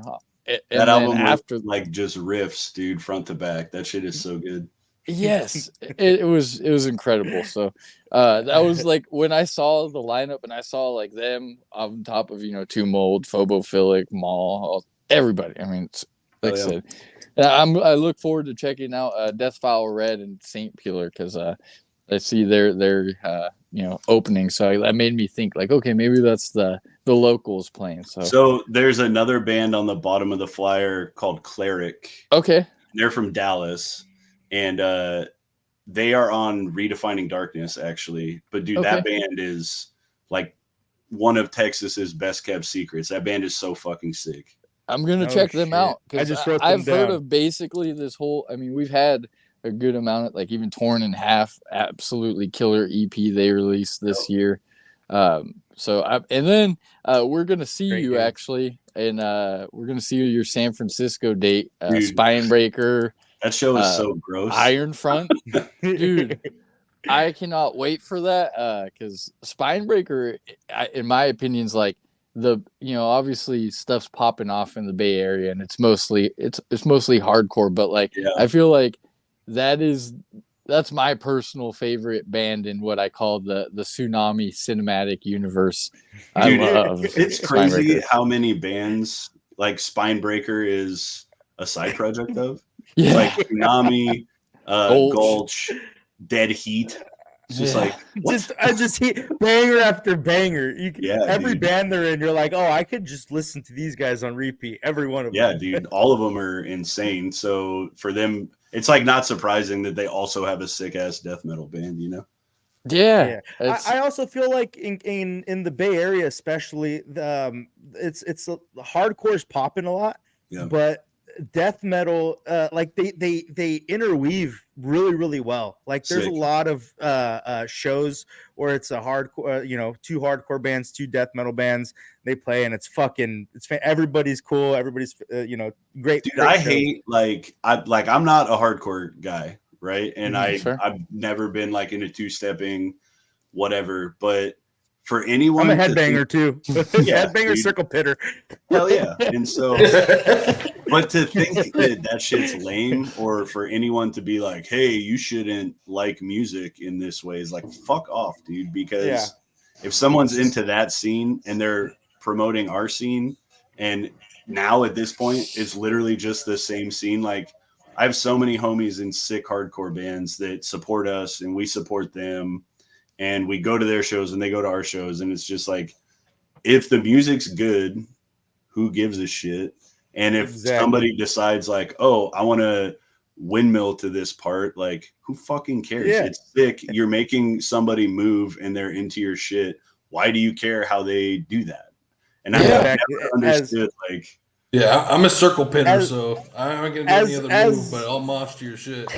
And that album after like just riffs, dude, front to back. That shit is so good. Yes, it was incredible. So that was like when I saw the lineup and I saw like them on top of Two Mold, Phobophilic, Maul, everybody. I mean, it's, like I said, I look forward to checking out Death File Red and Saint Peeler because I see their opening. So that made me think like, okay, maybe that's the locals playing. So there's another band on the bottom of the flyer called Cleric. Okay, they're from Dallas. And they are on Redefining Darkness, actually. But dude, that band is like one of Texas's best kept secrets. That band is so fucking sick. I'm gonna check them out because I've heard of basically this whole. I mean, we've had a good amount of like even Torn in Half, absolutely killer EP they released this year. And then we're gonna see you actually, and we're gonna see your San Francisco date, Spinebreaker. That show is so gross. Iron Front, dude. I cannot wait for that because Spinebreaker, in my opinion, is like obviously stuff's popping off in the Bay Area and it's mostly hardcore, but like I feel like that's my personal favorite band in what I call the Tsunami cinematic universe. Dude, I love it's crazy how many bands like Spinebreaker is a side project of. Yeah. Like Tsunami, Gulch, Dead Heat. It's just like just banger after banger. Every dude. band they're in, you're like, oh, I could just listen to these guys on repeat. Every one of them. Yeah, dude. All of them are insane. So for them, it's like not surprising that they also have a sick ass death metal band, Yeah. I also feel like in the Bay Area, especially, it's hardcore is popping a lot, but death metal, like they interweave really well. Like there's a lot of shows where it's a hardcore, two hardcore bands, two death metal bands, they play, and it's everybody's cool, everybody's great. Dude, great I shows. hate I'm not a hardcore guy, right? And I've never been like into two-stepping, whatever. But for anyone, I'm a headbanger too. Headbanger, dude. Circle pitter. Hell yeah! And so, but to think that shit's lame, or for anyone to be like, "Hey, you shouldn't like music in this way," is like, fuck off, dude. Because if someone's into that scene and they're promoting our scene, and now at this point, it's literally just the same scene. Like, I have so many homies in sick hardcore bands that support us, and we support them, and we go to their shows and they go to our shows, and it's just like, if the music's good, who gives a shit? And if somebody decides like, oh, I want to windmill to this part, like, who fucking cares? It's sick. You're making somebody move and they're into your shit. Why do you care how they do that? And I never understood, like, I'm a circle pitter, so I'm not gonna do any other move, but I'll mosh to your shit.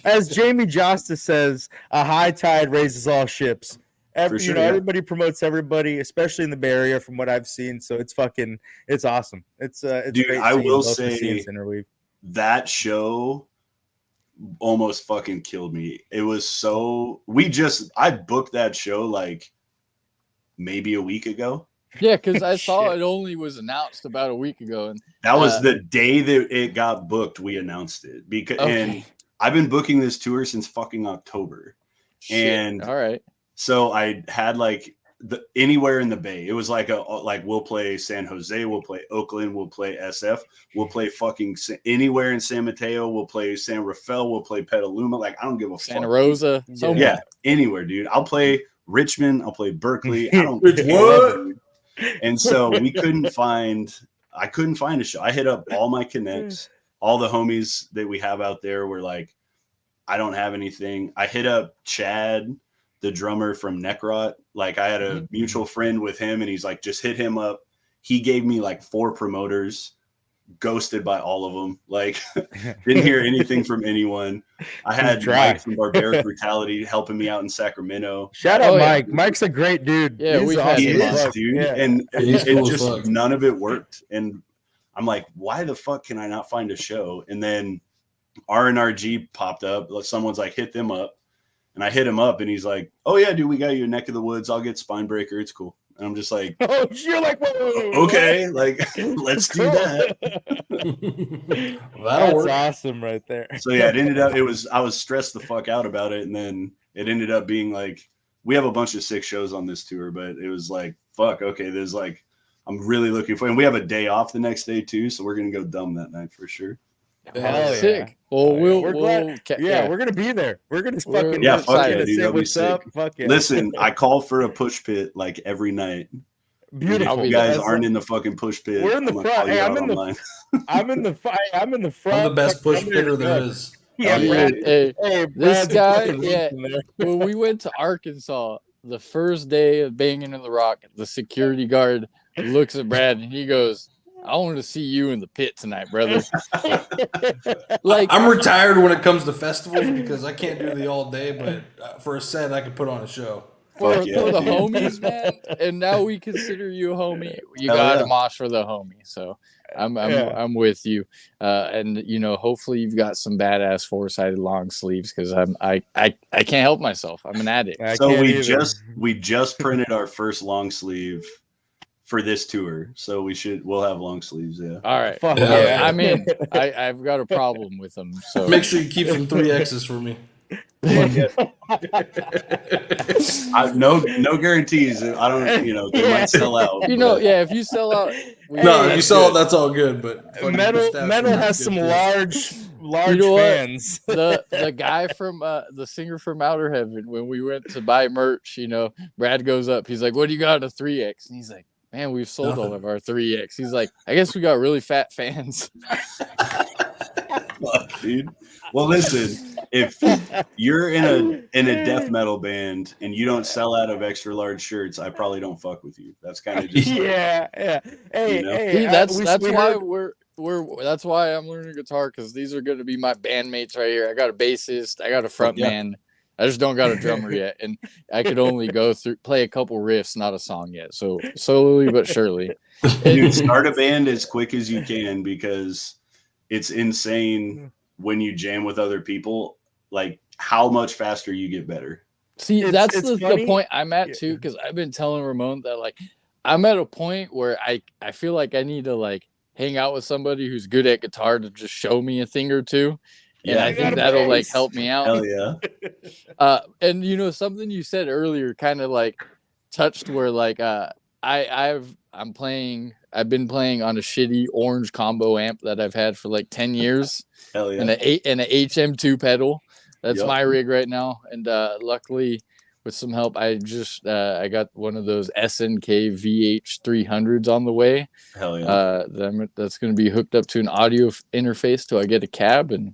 As Jamie Josta says, a high tide raises all ships. Everybody promotes everybody, especially in the Bay Area, from what I've seen. So it's awesome. It's dude, great. I will say that show almost fucking killed me. It was so I booked that show like maybe a week ago. Yeah, because I saw it only was announced about a week ago, and that was the day that it got booked. We announced it and I've been booking this tour since fucking October. And all right. So I had like anywhere in the Bay. It was like we'll play San Jose, we'll play Oakland, we'll play SF, we'll play fucking anywhere in San Mateo, we'll play San Rafael, we'll play Petaluma. Like, I don't give a fuck. Santa Rosa. Anywhere, dude. I'll play Richmond, I'll play Berkeley. I don't care. And so I couldn't find a show. I hit up all my connects, all the homies that we have out there were like, I don't have anything. I hit up Chad, the drummer from Necrot. Like, I had a mutual friend with him, and he's like, just hit him up. He gave me like 4 promoters, ghosted by all of them. Like, didn't hear anything from anyone. I had Mike from Barbaric Brutality helping me out in Sacramento. Shout out Mike. Mike's a great dude. Yeah, he is, dude. Yeah. And it just none of it worked. And I'm like, why the fuck can I not find a show? And then RNRG popped up. Someone's like, hit them up. And I hit him up, and he's like, "Oh yeah, dude, we got you a neck of the woods. I'll get Spinebreaker. It's cool." And I'm just like, "Oh, you're like, whoa, okay, like, let's do that." That's work. Awesome, right there. So yeah, it ended up. I was stressed the fuck out about it, and then it ended up being like, we have a bunch of 6 shows on this tour, but it was like, fuck, okay, there's like, I'm really looking for, and we have a day off the next day too, so we're gonna go dumb that night for sure. Sick. Well, we're glad. We're gonna be there. We're gonna fucking fuck yeah, dude. What's up? Fuck yeah. Listen, I call for a push pit like every night. Beautiful. If you guys aren't in the fucking push pit, we're in the front. Hey, I'm in the front. I'm in the front. I'm the best push pitter there is. Yeah, hey, this guy. Yeah, when we went to Arkansas the first day of Banging in the Rock, the security guard looks at Brad and he goes, I want to see you in the pit tonight, brother. Like, I'm retired when it comes to festivals because I can't do the all day, but for a set, I could put on a show. For the homies, man. And now we consider you a homie. You got to mosh for the homie. So I'm with you. And hopefully you've got some badass 4-sided long sleeves because I can't help myself. I'm an addict. So we just printed our first long sleeve for this tour, so we'll have long sleeves. Yeah. All right. Yeah. I mean, I've got a problem with them. So make sure you keep some 3Xs for me. No guarantees. I don't. They might sell out. If you sell out. If you sell out, that's all good. But metal has some large fans. The guy from the singer from Outer Heaven, when we went to buy merch, Brad goes up. He's like, "What do you got, a 3X?" And he's like, "Man, we've sold all of our 3X." He's like, "I guess we got really fat fans." Fuck, dude. Well, listen, if you're in a death metal band and you don't sell out of extra large shirts, I probably don't fuck with you. That's kind of just yeah. Hey, you know? hey, See, that's why heard... we're that's why I'm learning guitar, because these are going to be my bandmates right here. I got a bassist, I got a front man. I just don't got a drummer yet, and I could only play a couple riffs, not a song yet. So slowly but surely. Dude, start a band as quick as you can, because it's insane when you jam with other people, like how much faster you get better. See, that's the point I'm at too, because I've been telling Ramon that like I'm at a point where I feel like I need to like hang out with somebody who's good at guitar to just show me a thing or two. And I think that'll like help me out. Hell yeah. And you know, something you said earlier kind of like touched where like I've been playing on a shitty orange combo amp that I've had for like 10 years. Hell yeah. And an HM2 pedal. That's my rig right now. And luckily with some help, I got one of those SNK VH 300s on the way. Hell yeah. That's going to be hooked up to an audio interface till I get a cab, and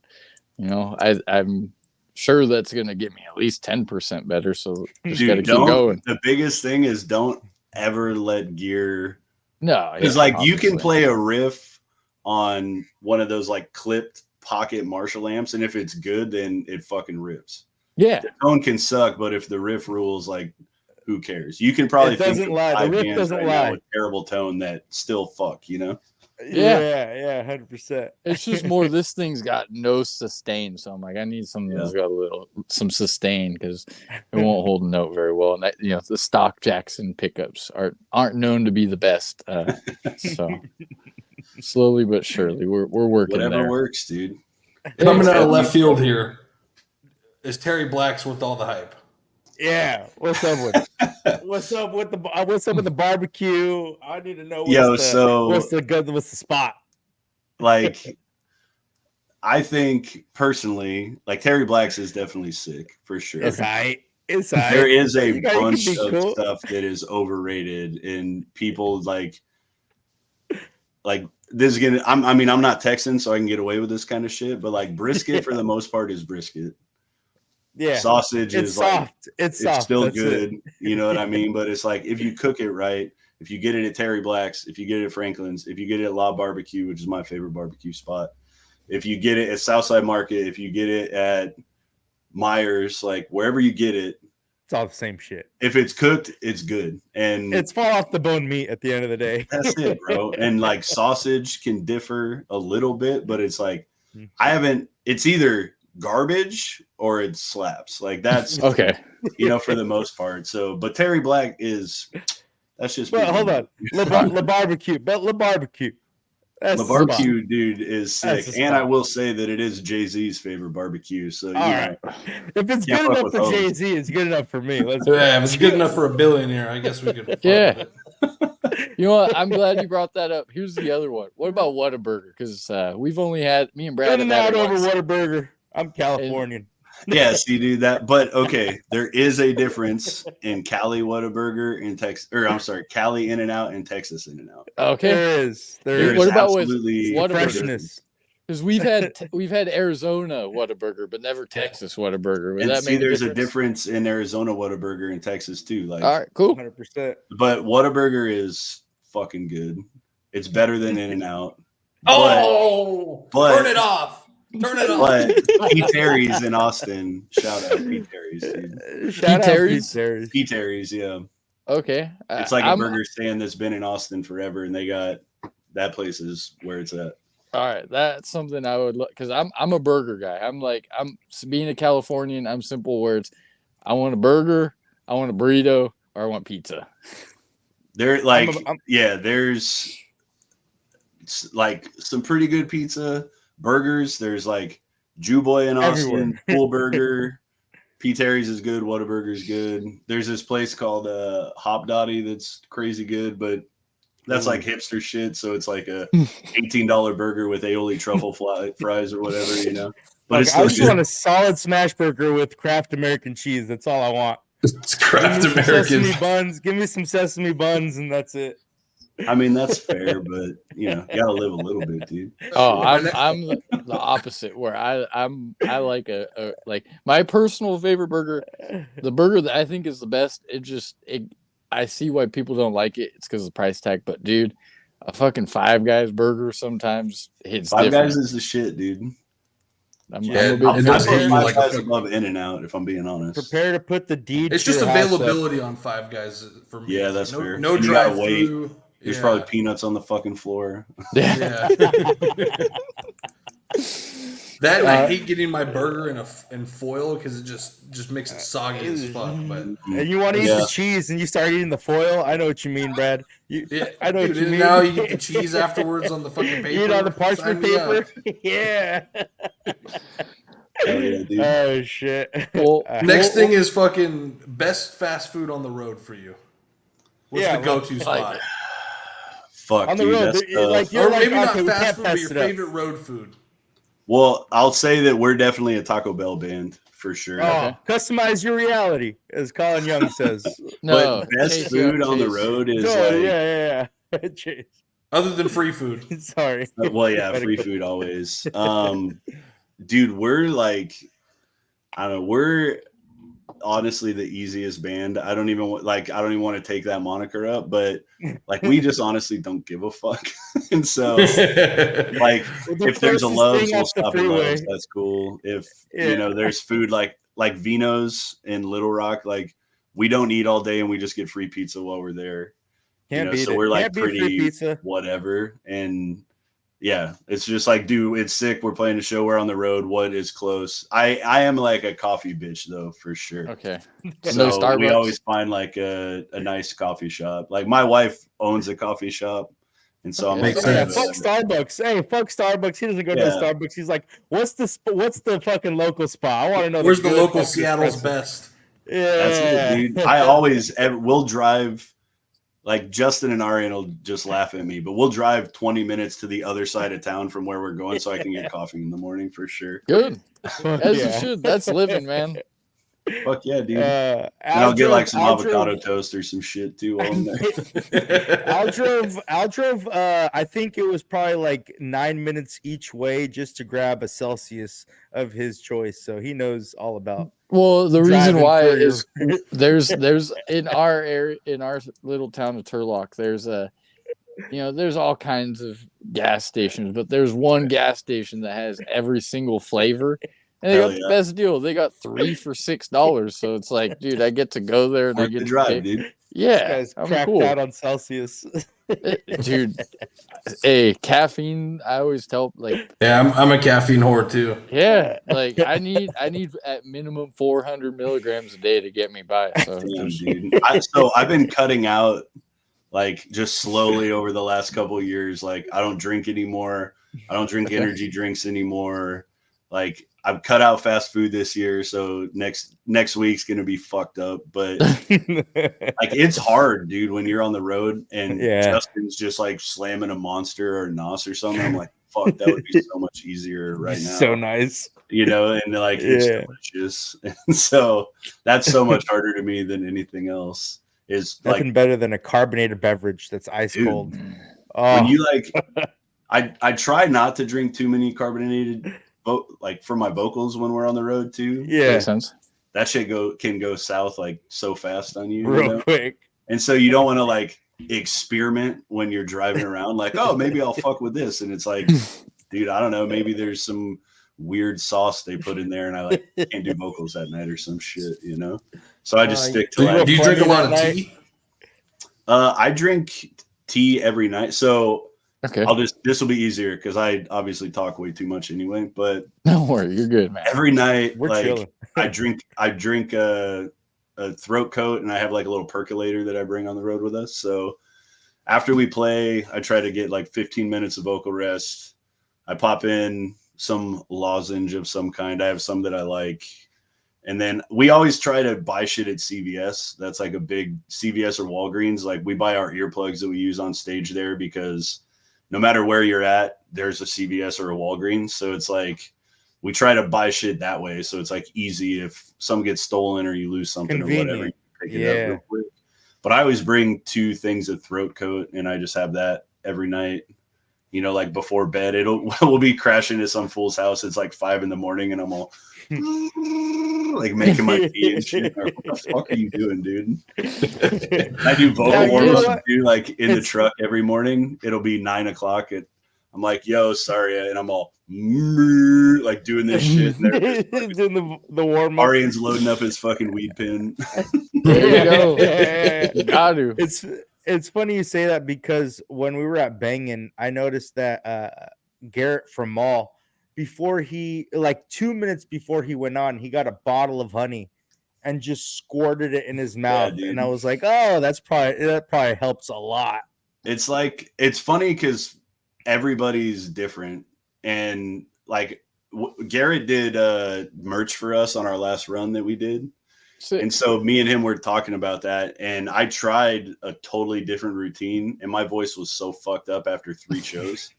you know, I'm sure that's going to get me at least 10% better. So just got to keep going. The biggest thing is don't ever let gear. No, because like you can play a riff on one of those like clipped pocket Marshall amps, and if it's good, then it fucking rips. Yeah, the tone can suck, but if the riff rules, like who cares? You can probably doesn't lie. The riff doesn't lie. With terrible tone that still fuck, you know. Yeah, 100%. It's just more this thing's got no sustain, so I'm like, I need something that's got some sustain, because it won't hold a note very well. And that, you know, the stock Jackson pickups aren't known to be the best. So slowly but surely, we're working. Whatever works, dude. Coming out of left field here is Terry Black's With All the Hype. Yeah, what's up with the barbecue? I need to know what's the spot. Like, I think personally, like Terry Black's is definitely sick for sure. It's right. There is a bunch of stuff that is overrated, and people like this is gonna. I'm not Texan, so I can get away with this kind of shit. But like brisket, for the most part, is brisket. Yeah, sausage is soft. Like it's still good. You know what I mean? But it's like if you cook it right, if you get it at Terry Black's, if you get it at Franklin's, if you get it at La Barbecue, which is my favorite barbecue spot, if you get it at Southside Market, if you get it at Myers, like wherever you get it, it's all the same shit. If it's cooked, it's good, and it's fall off the bone meat at the end of the day. That's it, bro. And like sausage can differ a little bit, but it's like it's either garbage or it slaps. Like that's okay, you know, for the most part. So, but Terry Black that's just. Well, hold on, Le Barbecue, but Le Barbecue. The barbecue, dude, is sick, and I will say that it is Jay-Z's favorite barbecue. So, you know, if it's good enough for Jay-Z, it's good enough for me. If it's good enough for a billionaire, I guess we could. Yeah. You know what? I'm glad you brought that up. Here's the other one. What about Whataburger? Because we've only had me and Brad. I'm not over Whataburger. I'm Californian. Yeah, see, dude, but okay, there is a difference in Cali Whataburger in Texas, or I'm sorry, Cali In-N-Out and Texas In-N-Out. Okay, there is. What about with freshness? Because we've had Arizona Whataburger, but never Texas Whataburger. And see, there's a difference in Arizona Whataburger and Texas too. Like, all right, cool, 100%. But Whataburger is fucking good. It's better than In-N-Out. But turn it off. Turn it off. But Pete Terry's in Austin. Shout out Pete Terry's, dude. Pete Terry's, yeah. Okay. It's like a burger stand that's been in Austin forever, and they got that place is where it's at. All right, that's something I would look, because I'm a burger guy. I'm being a Californian. I'm simple words. I want a burger, I want a burrito, or I want pizza. There's like some pretty good pizza. Burgers, there's like Jew Boy in Austin, Cool Burger, Pete Terry's is good, Whataburger's good. There's this place called Hop Dotty that's crazy good, but that's like hipster shit. So it's like a $18 burger with aioli truffle fries or whatever, you know. But like, I just want a solid smash burger with Kraft American cheese. That's all I want. It's Kraft American sesame buns. Give me some sesame buns, and that's it. I mean, that's fair, but you gotta live a little bit, dude. Oh, I'm the opposite. Where I like a like my personal favorite burger, the burger that I think is the best. I see why people don't like it. It's because of the price tag. But dude, a fucking Five Guys burger sometimes hits Five different. Guys is the shit, dude. I'm a big I put Five Guys above In-N-Out, if I'm being honest. Prepare to put the deed. It's just availability on Five Guys for me. Yeah, that's fair. No drive through. There's probably peanuts on the fucking floor. Yeah. That and I hate getting my burger in foil because it just makes it soggy as fuck. But and you want to eat the cheese and you start eating the foil. I know what you mean, Brad. I know what you mean. Now you get the cheese afterwards on the fucking paper. You eat on the parchment paper. Yeah. Oh shit. Well, next thing is fucking best fast food on the road for you. What's the go-to spot? Fuck, on the road, or maybe not fast food, but your favorite road food. Well, I'll say that we're definitely a Taco Bell band for sure. Oh, customize your reality, as Colin Young says. No, but best food on the road is yeah. Other than free food. Sorry. Well, yeah, free food always. Dude, we're like, I don't know, we're honestly the easiest band. I don't even want to take that moniker up, but like we just honestly don't give a fuck. And so like if there's a Love's, we'll stop at Love's. That's cool. If there's food like Vino's in Little Rock, like we don't eat all day and we just get free pizza while we're there. So we're like pretty whatever. And yeah, it's just like, dude, it's sick. We're playing a show. We're on the road. What is close? I am like a coffee bitch though, for sure. Okay. So we always find like a nice coffee shop. Like my wife owns a coffee shop, and so I'm like, fuck Starbucks. Hey, fuck Starbucks. He doesn't go to Starbucks. He's like, what's the fucking local spot? I want to know. Where's the local Seattle's best? Yeah, that's it, dude. I always will drive. Like Justin and Arian will just laugh at me, but we'll drive 20 minutes to the other side of town from where we're going so I can get coffee in the morning for sure. Good. As you should. That's living, man. Fuck yeah, dude. And I'll get like some avocado toast or some shit too while I'm there. Al drove I think it was probably like 9 minutes each way just to grab a Celsius of his choice. So he knows all about. Well, the reason why is there's in our area, in our little town of Turlock, there's there's all kinds of gas stations, but there's one gas station that has every single flavor. And they got the best deal. They got 3 for $6. So it's like, dude, I get to go there and I get to drive, dude. Yeah, this guy's cracked out on Celsius. Dude, hey, caffeine. I always tell I'm a caffeine whore too. Yeah, like I need at minimum 400 milligrams a day to get me by. So, dude. I've been cutting out like just slowly over the last couple of years. Like I don't drink anymore. I don't drink energy drinks anymore. Like I've cut out fast food this year, so next week's gonna be fucked up. But like it's hard, dude, when you're on the road and Justin's just like slamming a Monster or Nos or something. I'm like, fuck, that would be so much easier right now. So nice, and like it's delicious. And so that's so much harder to me than anything else. Is nothing like better than a carbonated beverage that's ice cold. When you like, I try not to drink too many carbonated. Like for my vocals when we're on the road too. Yeah, makes sense. That shit can go south like so fast on you, real quick. And so you don't want to like experiment when you're driving around. Like, oh, maybe I'll fuck with this, and it's like, dude, I don't know. Maybe there's some weird sauce they put in there, and I like can't do vocals that night or some shit, So I just stick to. Do you drink a lot of tea? I drink tea every night. So. Okay. This will be easier because I obviously talk way too much anyway, but don't worry, you're good, man. Every night, we're chilling. I drink a throat coat and I have like a little percolator that I bring on the road with us. So after we play, I try to get like 15 minutes of vocal rest. I pop in some lozenge of some kind. I have some that I like. And then we always try to buy shit at CVS. That's like a big CVS or Walgreens. Like we buy our earplugs that we use on stage there because no matter where you're at, there's a CVS or a Walgreens. So it's like we try to buy shit that way. So it's like easy if some gets stolen or you lose something or whatever, you pick it up real quick. But I always bring 2 things of throat coat, and I just have that every night. You know, like before bed, we'll be crashing at some fool's house. It's like 5 a.m, and I'm all like making my pee and shit. Like, what the fuck are you doing, dude? I do vocal warm-ups, dude, like in the truck every morning. It'll be 9 o'clock. I'm like, yo, sorry, and I'm all like doing this shit. And doing the warm-up. Arian's loading up his fucking weed pen. There you go. You got to. It's funny you say that, because when we were at Bangin', I noticed that Garrett from Mall, before he, like 2 minutes before he went on, he got a bottle of honey and just squirted it in his mouth. And I was like, oh, that probably helps a lot. It's like, it's funny because everybody's different. And like Garrett did merch for us on our last run that we did. And so me and him were talking about that, and I tried a totally different routine, and my voice was so fucked up after 3 shows.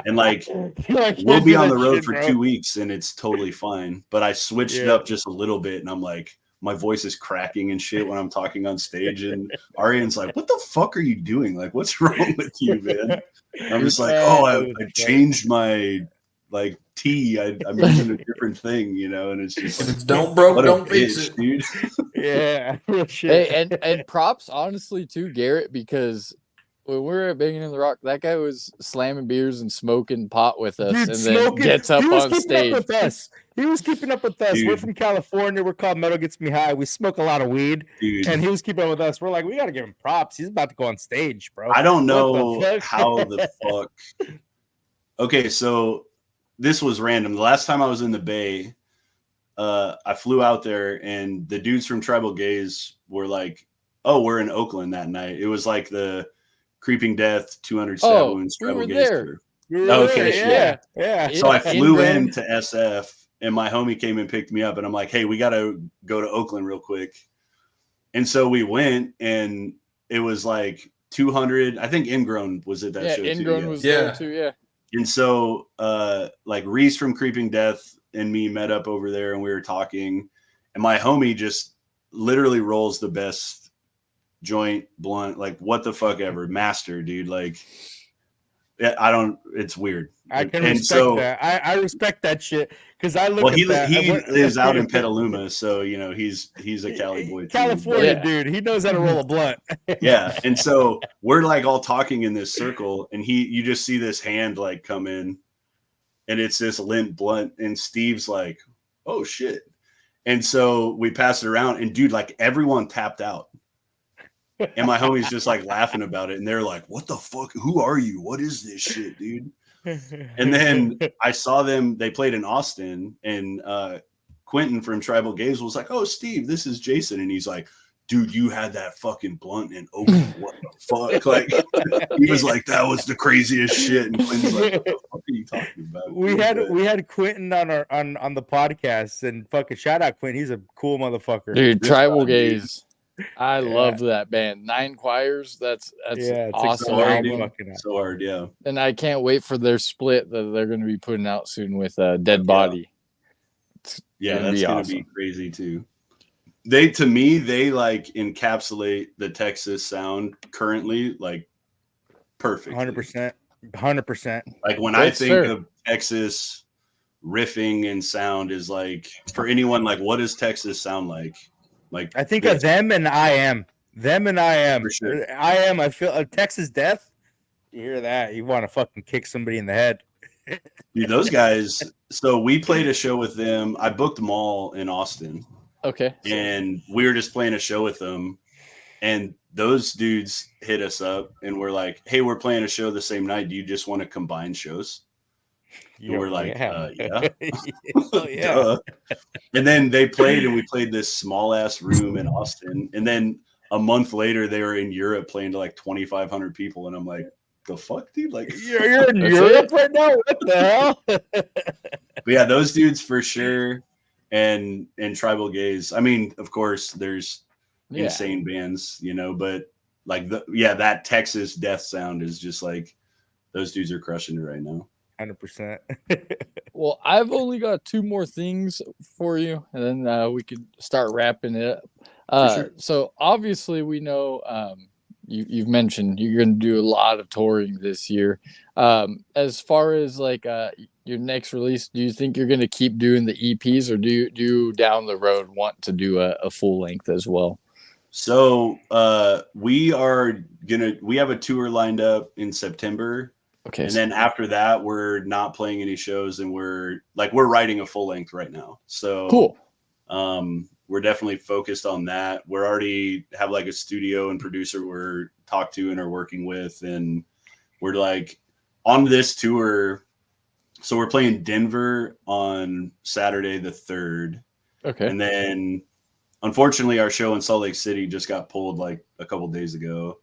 And like we'll be on the road for 2 weeks and it's totally fine. But I switched it up just a little bit, and I'm like, my voice is cracking and shit when I'm talking on stage. And Arian's like, what the fuck are you doing? Like, what's wrong with you, man? I'm just like, I changed my like tea. I'm using a different thing, you know, and it's just like, if it's don't broke, don't fix it, dude. Yeah. Hey, and props honestly to Garrett, because when we were at Banging in the Rock, that guy was slamming beers and smoking pot with us, dude, and then gets up on stage. Up with us. He was keeping up with us. Dude. We're from California. We're called Metal Gets Me High. We smoke a lot of weed, and he was keeping up with us. We're like, we got to give him props. He's about to go on stage, bro. I don't know how the fuck. Okay, so this was random. The last time I was in the Bay, I flew out there, and the dudes from Tribal Gaze were like, "Oh, we're in Oakland that night." It was like the Creeping Death, 200 stab wounds. Tribal Gaze tour. Okay, yeah. So I flew into SF, and my homie came and picked me up, and I'm like, "Hey, we got to go to Oakland real quick." And so we went, and it was like 200. I think Ingrown was at that show too. Ingrown was there too. Yeah. And so, like Reese from Creeping Death and me met up over there, and we were talking, and my homie just literally rolls the best joint blunt, like what the fuck ever, master, dude. Like, it's weird. I can respect that. I respect that shit, because I look at that. He lives out in Petaluma, so you know he's a Cali boy too. California dude. He knows how to roll a blunt. Yeah, and so we're like all talking in this circle, and you just see this hand like come in, and it's this lint blunt, and Steve's like, "Oh shit!" And so we pass it around, and dude, like everyone tapped out. And my homie's just like laughing about it, and they're like, "What the fuck? Who are you? What is this shit, dude?" And then I saw them. They played in Austin, and Quentin from Tribal Gaze was like, "Oh, Steve, this is Jason," and he's like, "Dude, you had that fucking blunt in Oakland. What the fuck?" Like he was like, "That was the craziest shit." And Quentin's like, "What the fuck are you talking about?" We had Quentin on the podcast, and fucking shout out Quentin. He's a cool motherfucker, dude. Tribal Gaze. I love that band. 9 Choirs. That's awesome. So hard, yeah. And I can't wait for their split that they're going to be putting out soon with Dead Body. That's going to be crazy too. They like encapsulate the Texas sound currently like perfect. 100%. Like when I think of Texas riffing and sound, is like, for anyone, like what does Texas sound like? Like I think of them and I am. For sure. I am. I feel Texas Death. You hear that? You want to fucking kick somebody in the head. Dude, those guys. So we played a show with them. I booked them all in Austin. Okay. And we were just playing a show with them. And those dudes hit us up and we're like, "Hey, we're playing a show the same night. Do you just want to combine shows?" And we're like, yeah. Duh. And then they played, and we played this small ass room in Austin. And then a month later, they were in Europe playing to like 2,500 people. And I'm like, the fuck, dude? Like, you're in Europe right now? What the hell? But yeah, those dudes for sure. And Tribal Gaze. I mean, of course, there's insane bands, you know, but like that Texas death sound is just like, those dudes are crushing it right now. 100%. Well, I've only got 2 more things for you, and then we could start wrapping it up. Sure. So obviously we know you've mentioned you're going to do a lot of touring this year. As far as like your next release, do you think you're going to keep doing the EPs, or do you down the road want to do a full length as well? So we have a tour lined up in September. Okay. And then after that, we're not playing any shows, and we're writing a full length right now. So cool. We're definitely focused on that. We're already have like a studio and producer we're talked to and are working with, and we're like on this tour. So we're playing Denver on Saturday the 3rd. Okay. And then unfortunately our show in Salt Lake City just got pulled like a couple days ago.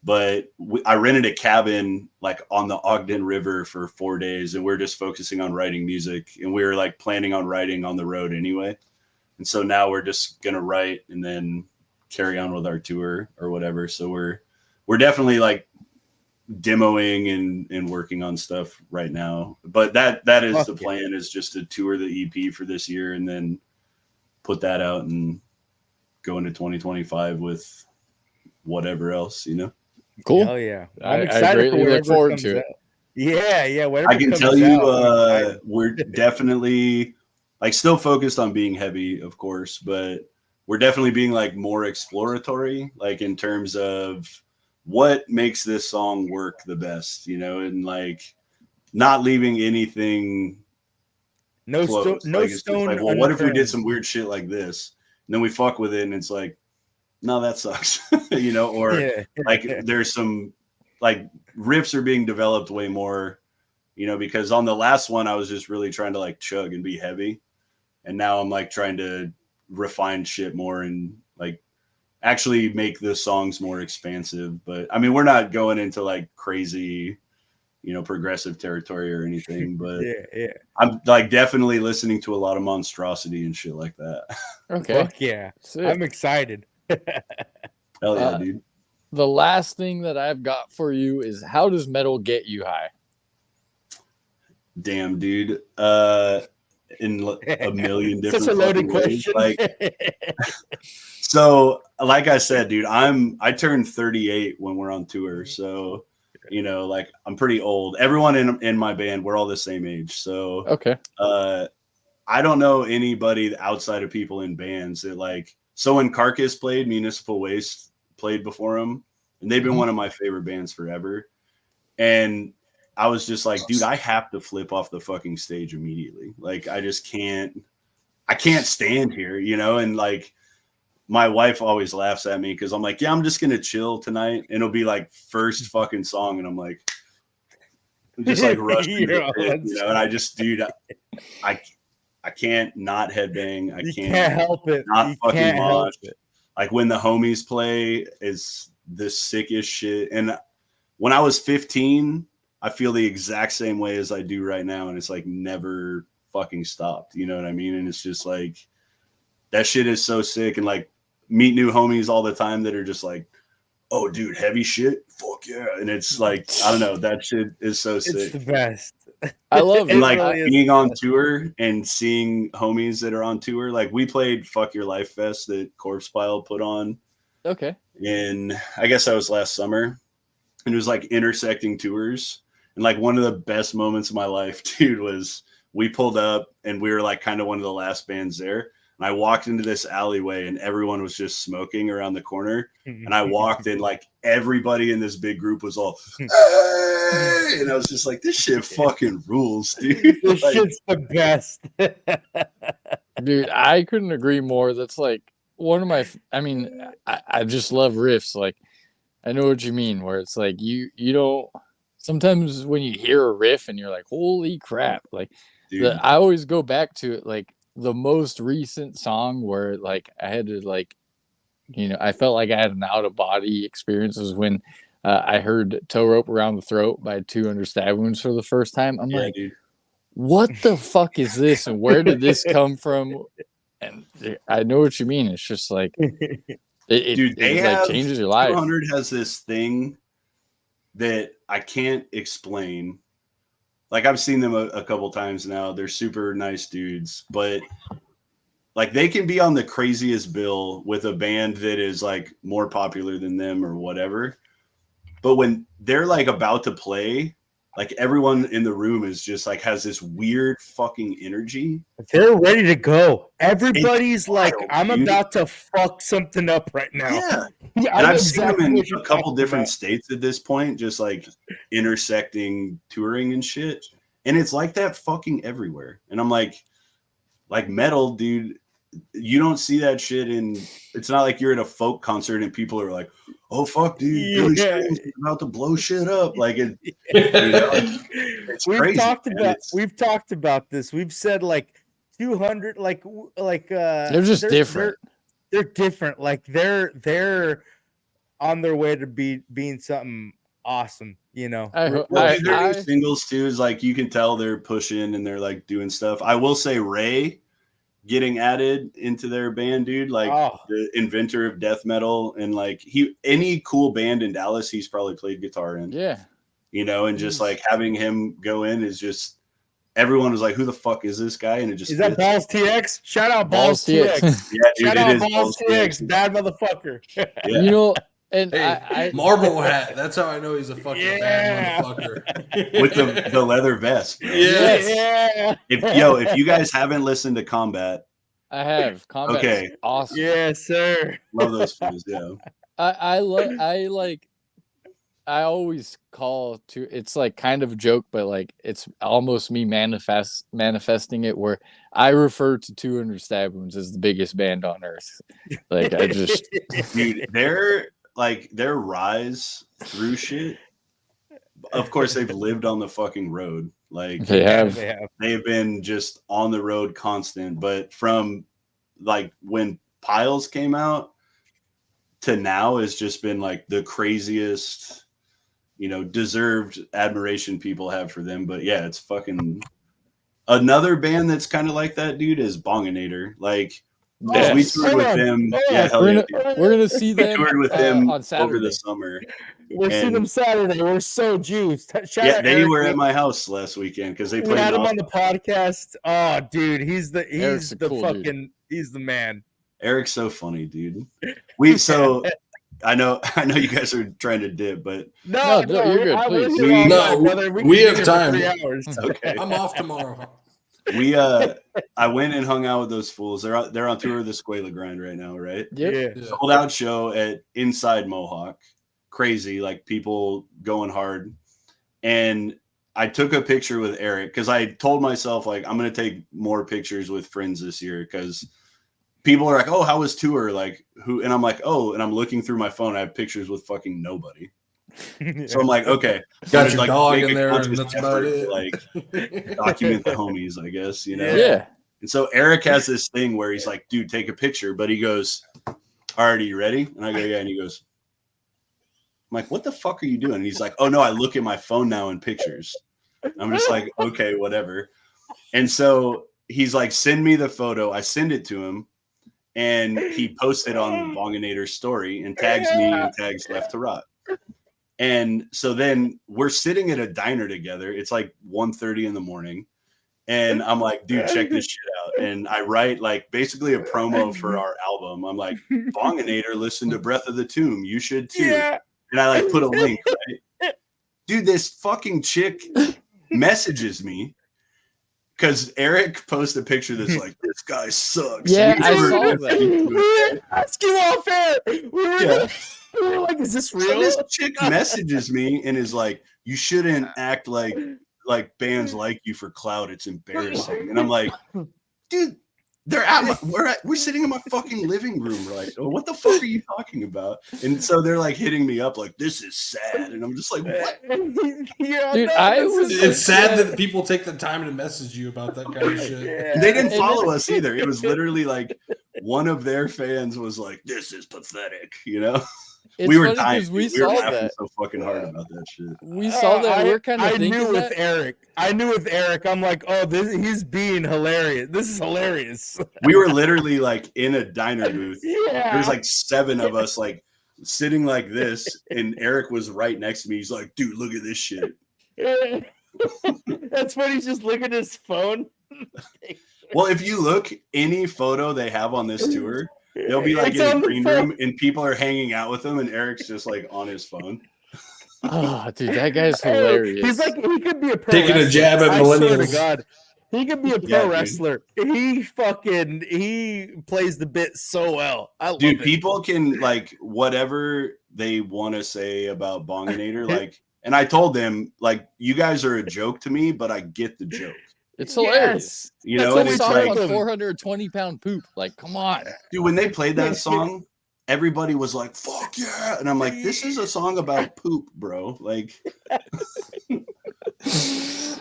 But I rented a cabin like on the Ogden River for 4 days, and we're just focusing on writing music, and we were like planning on writing on the road anyway. And so now we're just going to write and then carry on with our tour or whatever. So we're definitely like demoing and working on stuff right now. But that is the plan, is just to tour the EP for this year and then put that out and go into 2025 with whatever else, you know? Cool. Hell yeah. I'm excited for look forward to it. Yeah. I can tell you we're definitely like still focused on being heavy, of course, but we're definitely being like more exploratory, like in terms of what makes this song work the best, you know, and like not leaving anything no close. No like, stone. Like, well, what if we did some weird shit like this? And then we fuck with it and it's like, no, that sucks. You know, or like there's some like riffs are being developed way more, you know, because on the last one I was just really trying to like chug and be heavy. And now I'm like trying to refine shit more and like actually make the songs more expansive. But I mean, we're not going into like crazy, you know, progressive territory or anything, but yeah. I'm like definitely listening to a lot of Monstrosity and shit like that. Okay. Fuck yeah. Sick. I'm excited. Hell yeah, dude. The last thing that I've got for you is, how does metal get you high? Damn, dude. In a million different such a loaded ways. question. Like, so like I said, dude, I turned 38 when we're on tour. So, you know, like I'm pretty old. Everyone in my band, we're all the same age. So okay. I don't know anybody outside of people in bands that like, so when Carcass played, Municipal Waste played before them, and they've been one of my favorite bands forever. And I was just like, dude, I have to flip off the fucking stage immediately. Like, I can't stand here, you know? And like, my wife always laughs at me because I'm like, yeah, I'm just going to chill tonight. And it'll be like first fucking song. And I'm like, just like rushing to it, you know? And I just, dude, I can't not headbang. I can't help it. Not fucking mosh. Like when the homies play is the sickest shit. And when I was 15, I feel the exact same way as I do right now. And it's like never fucking stopped. You know what I mean? And it's just like, that shit is so sick. And like meet new homies all the time that are just like, oh dude, heavy shit. Fuck yeah. And it's like, I don't know. That shit is so sick. It's the best. I love it. And like being on tour and seeing homies that are on tour. Like we played Fuck Your Life Fest that Corpse Pile put on. Okay. And I guess that was last summer. And it was like intersecting tours. And like one of the best moments of my life, dude, was we pulled up and we were like kind of one of the last bands there. And I walked into this alleyway and everyone was just smoking around the corner. And I walked in, like everybody in this big group was all, hey! And I was just like, this shit fucking rules, dude. This like, shit's the best. Dude, I couldn't agree more. That's like one of my, I mean, I just love riffs. Like, I know what you mean, where it's like, you don't, sometimes when you hear a riff and you're like, holy crap, like I always go back to it, like the most recent song where like I had to like, you know, I felt like I had an out of body experience was when I heard Toe Rope Around the Throat by 200 Stab Wounds for the first time. I'm like, dude, what the fuck is this? And where did this come from? And I know what you mean. It's just like, it like changes your life. 200 has this thing that I can't explain. Like I've seen them a couple times now. They're super nice dudes, but like they can be on the craziest bill with a band that is like more popular than them or whatever. But when they're like about to play, like everyone in the room is just like has this weird fucking energy. They're ready to go. Everybody's like, I'm about to fuck something up right now. Yeah. And I've seen them in a couple different states at this point, just like intersecting touring and shit. And it's like that fucking everywhere. And I'm like metal, dude, you don't see that shit it's not like you're at a folk concert and people are like, oh fuck, dude, Billy Strings is about to blow shit up. Like it's we've crazy. We've talked about this. We've said like 200, they're just different. They're different. Like they're on their way to being something awesome, you know. Their singles too is like you can tell they're pushing and they're like doing stuff. I will say Ray getting added into their band, dude, like the inventor of death metal, and like any cool band in Dallas he's probably played guitar in. Yeah. You know, and just like having him go in is just everyone was like, who the fuck is this guy? And it just is that Balls TX? Shout out Balls TX. Yeah, dude, shout out Balls TX. Bad motherfucker. Yeah. You know, and hey, Marble hat. That's how I know he's a fucking bad motherfucker. With the leather vest, bro. Yes. Yeah. If you guys haven't listened to Combat, I have. Combat is awesome. Yes, sir. Love those fools, yeah. I always call to, it's like kind of a joke, but like it's almost me manifesting it, where I refer to 200 Stab Wounds as the biggest band on earth. Like I just, dude, their rise through shit. Of course, they've lived on the fucking road. Like they've been just on the road constant. But from like when Piles came out to now has just been like the craziest, deserved admiration people have for them. But yeah, it's fucking another band that's kind of like that, dude, is Bonginator. Like, as we toured with them, we're gonna see them. We toured with them on Saturday. over the summer. We're seeing them Saturday. We're so juiced. They were at my house last weekend because they played. We had him on the podcast. Oh, dude, he's the man. Eric's so funny, dude. I know you guys are trying to dip, but no, you're good. Please. We have time. 3 hours. Okay, I'm off tomorrow. I went and hung out with those fools. They're on tour of the Squala Grind right now, right? Yep. Yeah. Sold out show at Inside Mohawk. Crazy, like people going hard. And I took a picture with Eric because I told myself like I'm gonna take more pictures with friends this year because people are like, oh, how was tour? Like who? And I'm like, oh, and I'm looking through my phone. I have pictures with fucking nobody. So I'm like, okay, got your dog in there, and that's about it. Like document the homies, I guess, Yeah. And so Eric has this thing where he's like, dude, take a picture, but he goes, all right, are you ready? And I go, yeah. And he goes, I'm like, what the fuck are you doing? And he's like, oh no, I look at my phone now in pictures. I'm just like, okay, whatever. And so he's like, send me the photo. I send it to him, and he posted on Bonginator's story and tags me and tags Left to Rot. And so then we're sitting at a diner together. It's like 1:30 in the morning. And I'm like, dude, check this shit out. And I write like basically a promo for our album. I'm like, Bonginator, listen to Breath of the Tomb. You should too. Yeah. And I like put a link, right? Dude, this fucking chick messages me because Eric posted a picture that's like, this guy sucks. Yeah, I saw that. We were asking off air. We were like, is this real? So this chick messages me and is like, you shouldn't act like bands like you for clout. It's embarrassing. And I'm like, dude, we're sitting in my fucking living room. We're like, oh, what the fuck are you talking about? And so they're like hitting me up like, this is sad. And I'm just like, what? Dude, it's sad that people take the time to message you about that kind of shit. Yeah. They didn't follow us either. It was literally like one of their fans was like, this is pathetic, We were dying. We saw that so fucking hard about that shit. We saw that. We're kind of thinking with Eric. I knew with Eric. I'm like, oh, he's being hilarious. This is hilarious. We were literally like in a diner booth. Yeah. There's like 7 of us like sitting like this, and Eric was right next to me. He's like, dude, look at this shit. That's when he's just looking at his phone. Well, if you look any photo they have on this tour, they'll be like in a green room and people are hanging out with them and Eric's just like on his phone. Oh, dude, that guy's hilarious. He's like, he could be a pro Taking wrestler. a jab at I swear to millennials. God. He could be a pro wrestler. He plays the bit so well. I love it. People can like whatever they want to say about Bonginator, like, and I told them like, you guys are a joke to me, but I get the joke. It's hilarious. You know, and it's like 420-pound poop. Like, come on, dude. When they played that song, everybody was like, "Fuck yeah!" And I'm like, "This is a song about poop, bro." Like,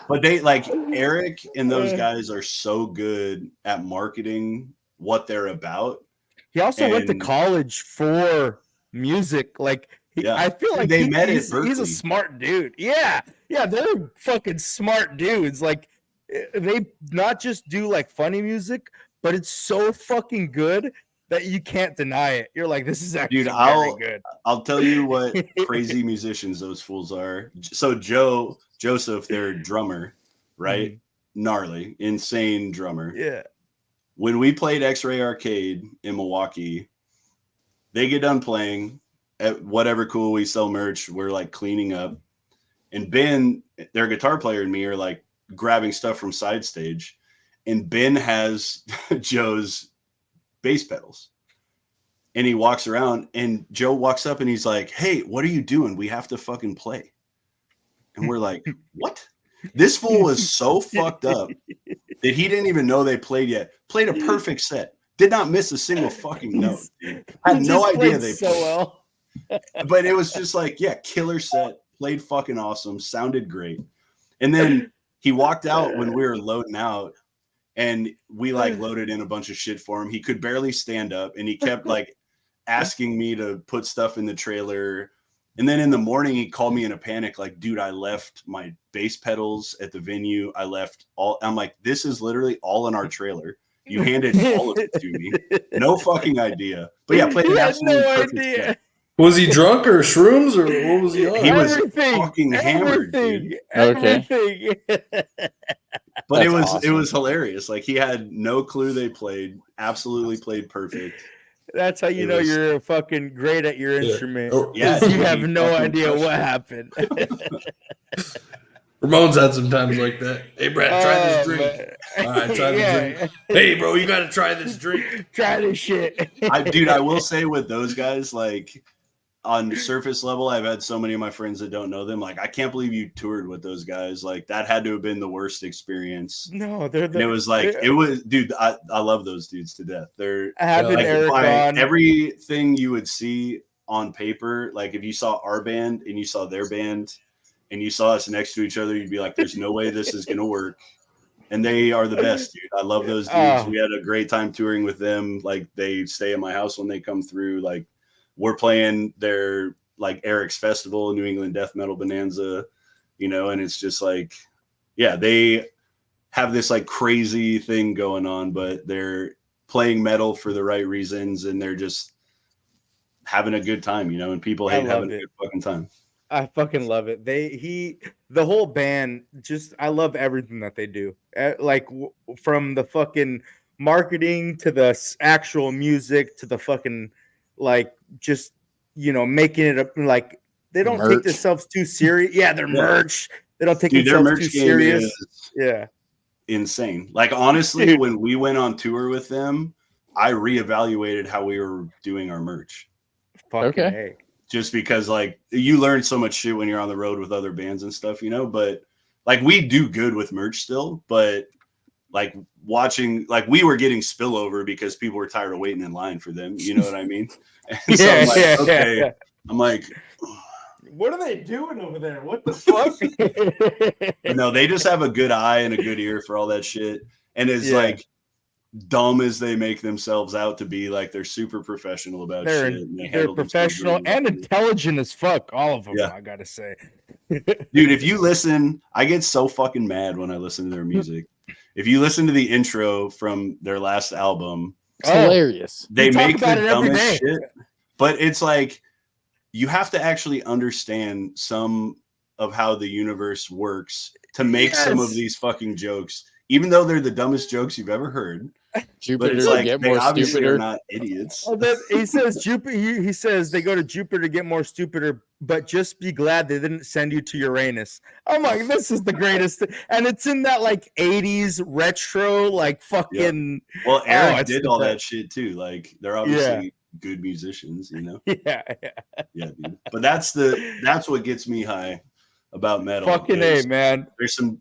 but they like Eric and those guys are so good at marketing what they're about. He also went to college for music. Like, I feel like he's a smart dude. Yeah, they're fucking smart dudes. Like, they not just do like funny music, but it's so fucking good that you can't deny it. You're like, this is actually very good. I'll tell you what crazy musicians those fools are. So Joseph, their drummer, right? Mm-hmm. Gnarly, insane drummer. Yeah. When we played X-Ray Arcade in Milwaukee, they get done playing at whatever cool we sell merch. We're like cleaning up. And Ben, their guitar player, and me are like grabbing stuff from side stage. And Ben has Joe's bass pedals. And he walks around and Joe walks up and he's like, "Hey, what are you doing? We have to fucking play." And we're like, "What?" This fool was so fucked up that he didn't even know they played yet. Played a perfect set. Did not miss a single fucking note. Had no idea they played. So well. But it was just like, yeah, killer set. Played fucking awesome. Sounded great. And then he walked out when we were loading out and we like loaded in a bunch of shit for him. He could barely stand up and he kept like asking me to put stuff in the trailer. And then in the morning, he called me in a panic, like, "Dude, I left my bass pedals at the venue. I left all." I'm like, "This is literally all in our trailer. You handed all of it to me. No fucking idea." But yeah, played an absolutely perfect set. Was he drunk or shrooms or what was he on? He was fucking hammered, dude. Everything. But it was hilarious. Like, he had no clue they played. Absolutely played perfect. That's how you know you're fucking great at your instrument. Yeah, you have no idea what happened. Ramon's had some times like that. "Hey, Brad, try this drink." All right, try the drink. "Hey, bro, you got to try this drink. Try this shit." I will say with those guys, like, on surface level, I've had so many of my friends that don't know them. Like, I can't believe you toured with those guys. Like, that had to have been the worst experience. No, it was, dude. I love those dudes to death. They're having Eric on. Everything you would see on paper. Like, if you saw our band and you saw their band and you saw us next to each other, you'd be like, "There's no way this is gonna work." And they are the best, dude. I love those dudes. We had a great time touring with them. Like, they stay at my house when they come through. Like, we're playing their like Eric's Festival, New England Death Metal Bonanza, and it's just like, yeah, they have this like crazy thing going on, but they're playing metal for the right reasons and they're just having a good time, and people hate having a good fucking time. I fucking love it. The whole band, I love everything that they do. Like, from the fucking marketing to the actual music to the fucking, like, just, making it up. Like, they don't take themselves too serious. Yeah, their merch. They don't take themselves too serious. Yeah. Insane. Like, honestly, when we went on tour with them, I reevaluated how we were doing our merch. Fucking A. Just because, like, you learn so much shit when you're on the road with other bands and stuff, but like, we do good with merch still, but like, watching, like, we were getting spillover because people were tired of waiting in line for them. You know what I mean? And so I'm like, okay. I'm like, what are they doing over there? What the fuck? No, they just have a good eye and a good ear for all that shit. And it's like, dumb as they make themselves out to be, like, they're super professional about shit. They're professional and intelligent as fuck. All of them, I gotta say. Dude, if you listen, I get so fucking mad when I listen to their music. If you listen to the intro from their last album, it's hilarious. They make the dumbest shit, but it's like, you have to actually understand some of how the universe works to make some of these fucking jokes even though they're the dumbest jokes you've ever heard. Jupiter But it's to like get they more obviously stupider. are not idiots. Well, then he says Jupiter. He says they go to Jupiter to get more stupider, but just be glad they didn't send you to Uranus. I'm like, this is the greatest, and it's in that like '80s retro, like fucking. Yep. Well, Eric did all best. that shit too. Like they're obviously good musicians, you know. Yeah, dude. But that's what gets me high about metal. Fucking A, man. There's some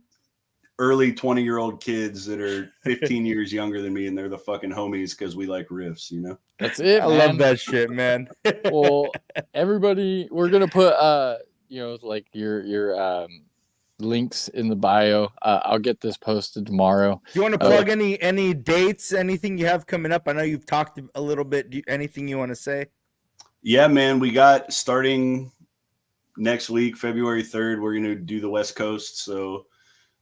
early 20-year-old kids that are 15 years younger than me, and they're the fucking homies because we like riffs, you know. That's it. I love that shit, man. Well, everybody, we're gonna put like your links in the bio. I'll get this posted tomorrow. Do you want to plug any dates, anything you have coming up? I know you've talked a little bit. Anything you want to say? Yeah, man, we got starting next week, February 3rd, we're gonna do the West Coast. So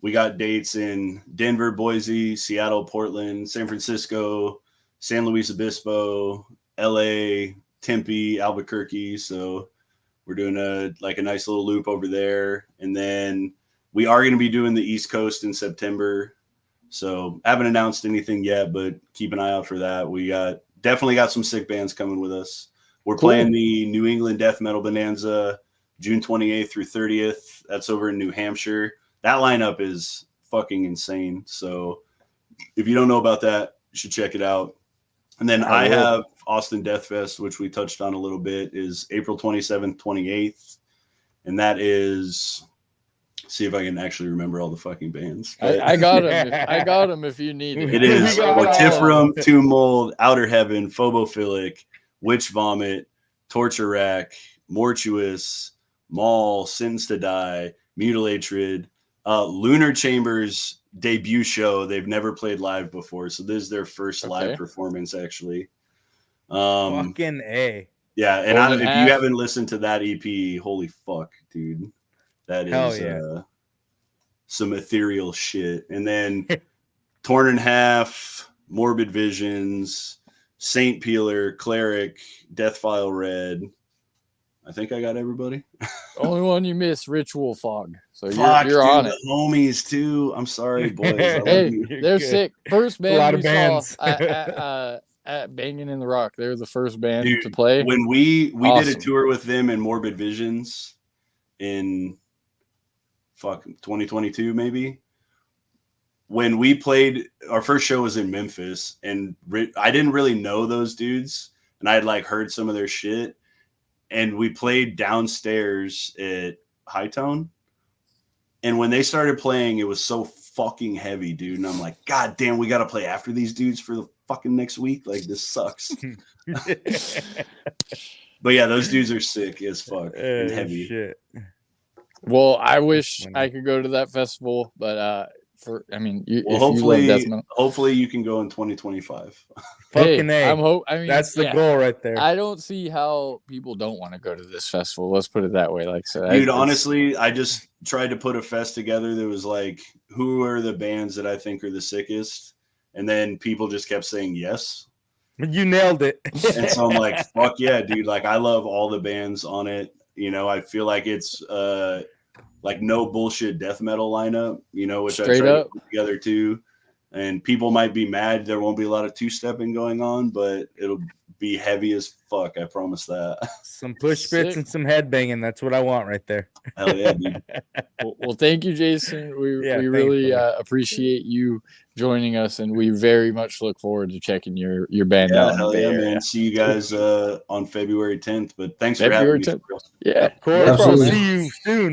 we got dates in Denver, Boise, Seattle, Portland, San Francisco, San Luis Obispo, LA, Tempe, Albuquerque. So we're doing a nice little loop over there. And then we are going to be doing the East Coast in September. So haven't announced anything yet, but keep an eye out for that. We definitely got some sick bands coming with us. We're playing the New England Death Metal Bonanza June 28th through 30th. That's over in New Hampshire. That lineup is fucking insane. So if you don't know about that, you should check it out. And then I have Austin Death Fest, which we touched on a little bit, is April 27th, 28th. And that is, see if I can actually remember all the fucking bands. I got them. I got them if you need it. It is Mortiferum, Tomb Mold, Outer Heaven, Phobophilic, Witch Vomit, Torture Rack, Mortuous, Maul, Sentence to Die, Mutilatred, Lunar Chambers debut show. They've never played live before, so this is their first live performance, actually. Fucking A. Yeah, and if you haven't listened to that EP, holy fuck, dude. That is some ethereal shit. And then Torn in Half, Morbid Visions, Saint Peeler, Cleric, Death File Red. I think I got everybody. Only one you missed, Ritual Fog. So you're on it. Homies too. I'm sorry, boys. Hey, they're sick. First band we bands. saw at Banging in the Rock. They're the first band to play. When we did a tour with them in Morbid Visions in 2022 maybe. When we played, our first show was in Memphis, and I didn't really know those dudes, and I had heard some of their shit. And we played downstairs at High Tone. And when they started playing, it was so fucking heavy, dude. And I'm like, God damn, we got to play after these dudes for the fucking next week. Like, this sucks. But yeah, those dudes are sick as fuck and heavy. Shit. Well, I wish I could go to that festival, but hopefully you can go in 2025. Fucking A. That's the goal right there. I don't see how people don't want to go to this festival. Let's put it that way. Dude, honestly, I just tried to put a fest together that was like, who are the bands that I think are the sickest? And then people just kept saying yes. You nailed it. And so I'm like, fuck yeah, dude. I love all the bands on it. You know, I feel like it's no bullshit death metal lineup, which I tried to put together too. And people might be mad. There won't be a lot of two-stepping going on, but it'll be heavy as fuck. I promise that. Some push bits and some head banging. That's what I want right there. Hell yeah, dude. Well, thank you, Jason. We really appreciate you joining us, and we very much look forward to checking your band out. Hell yeah, man. See you guys on February 10th. But thanks for having me. Yeah, of course. I'll see you soon.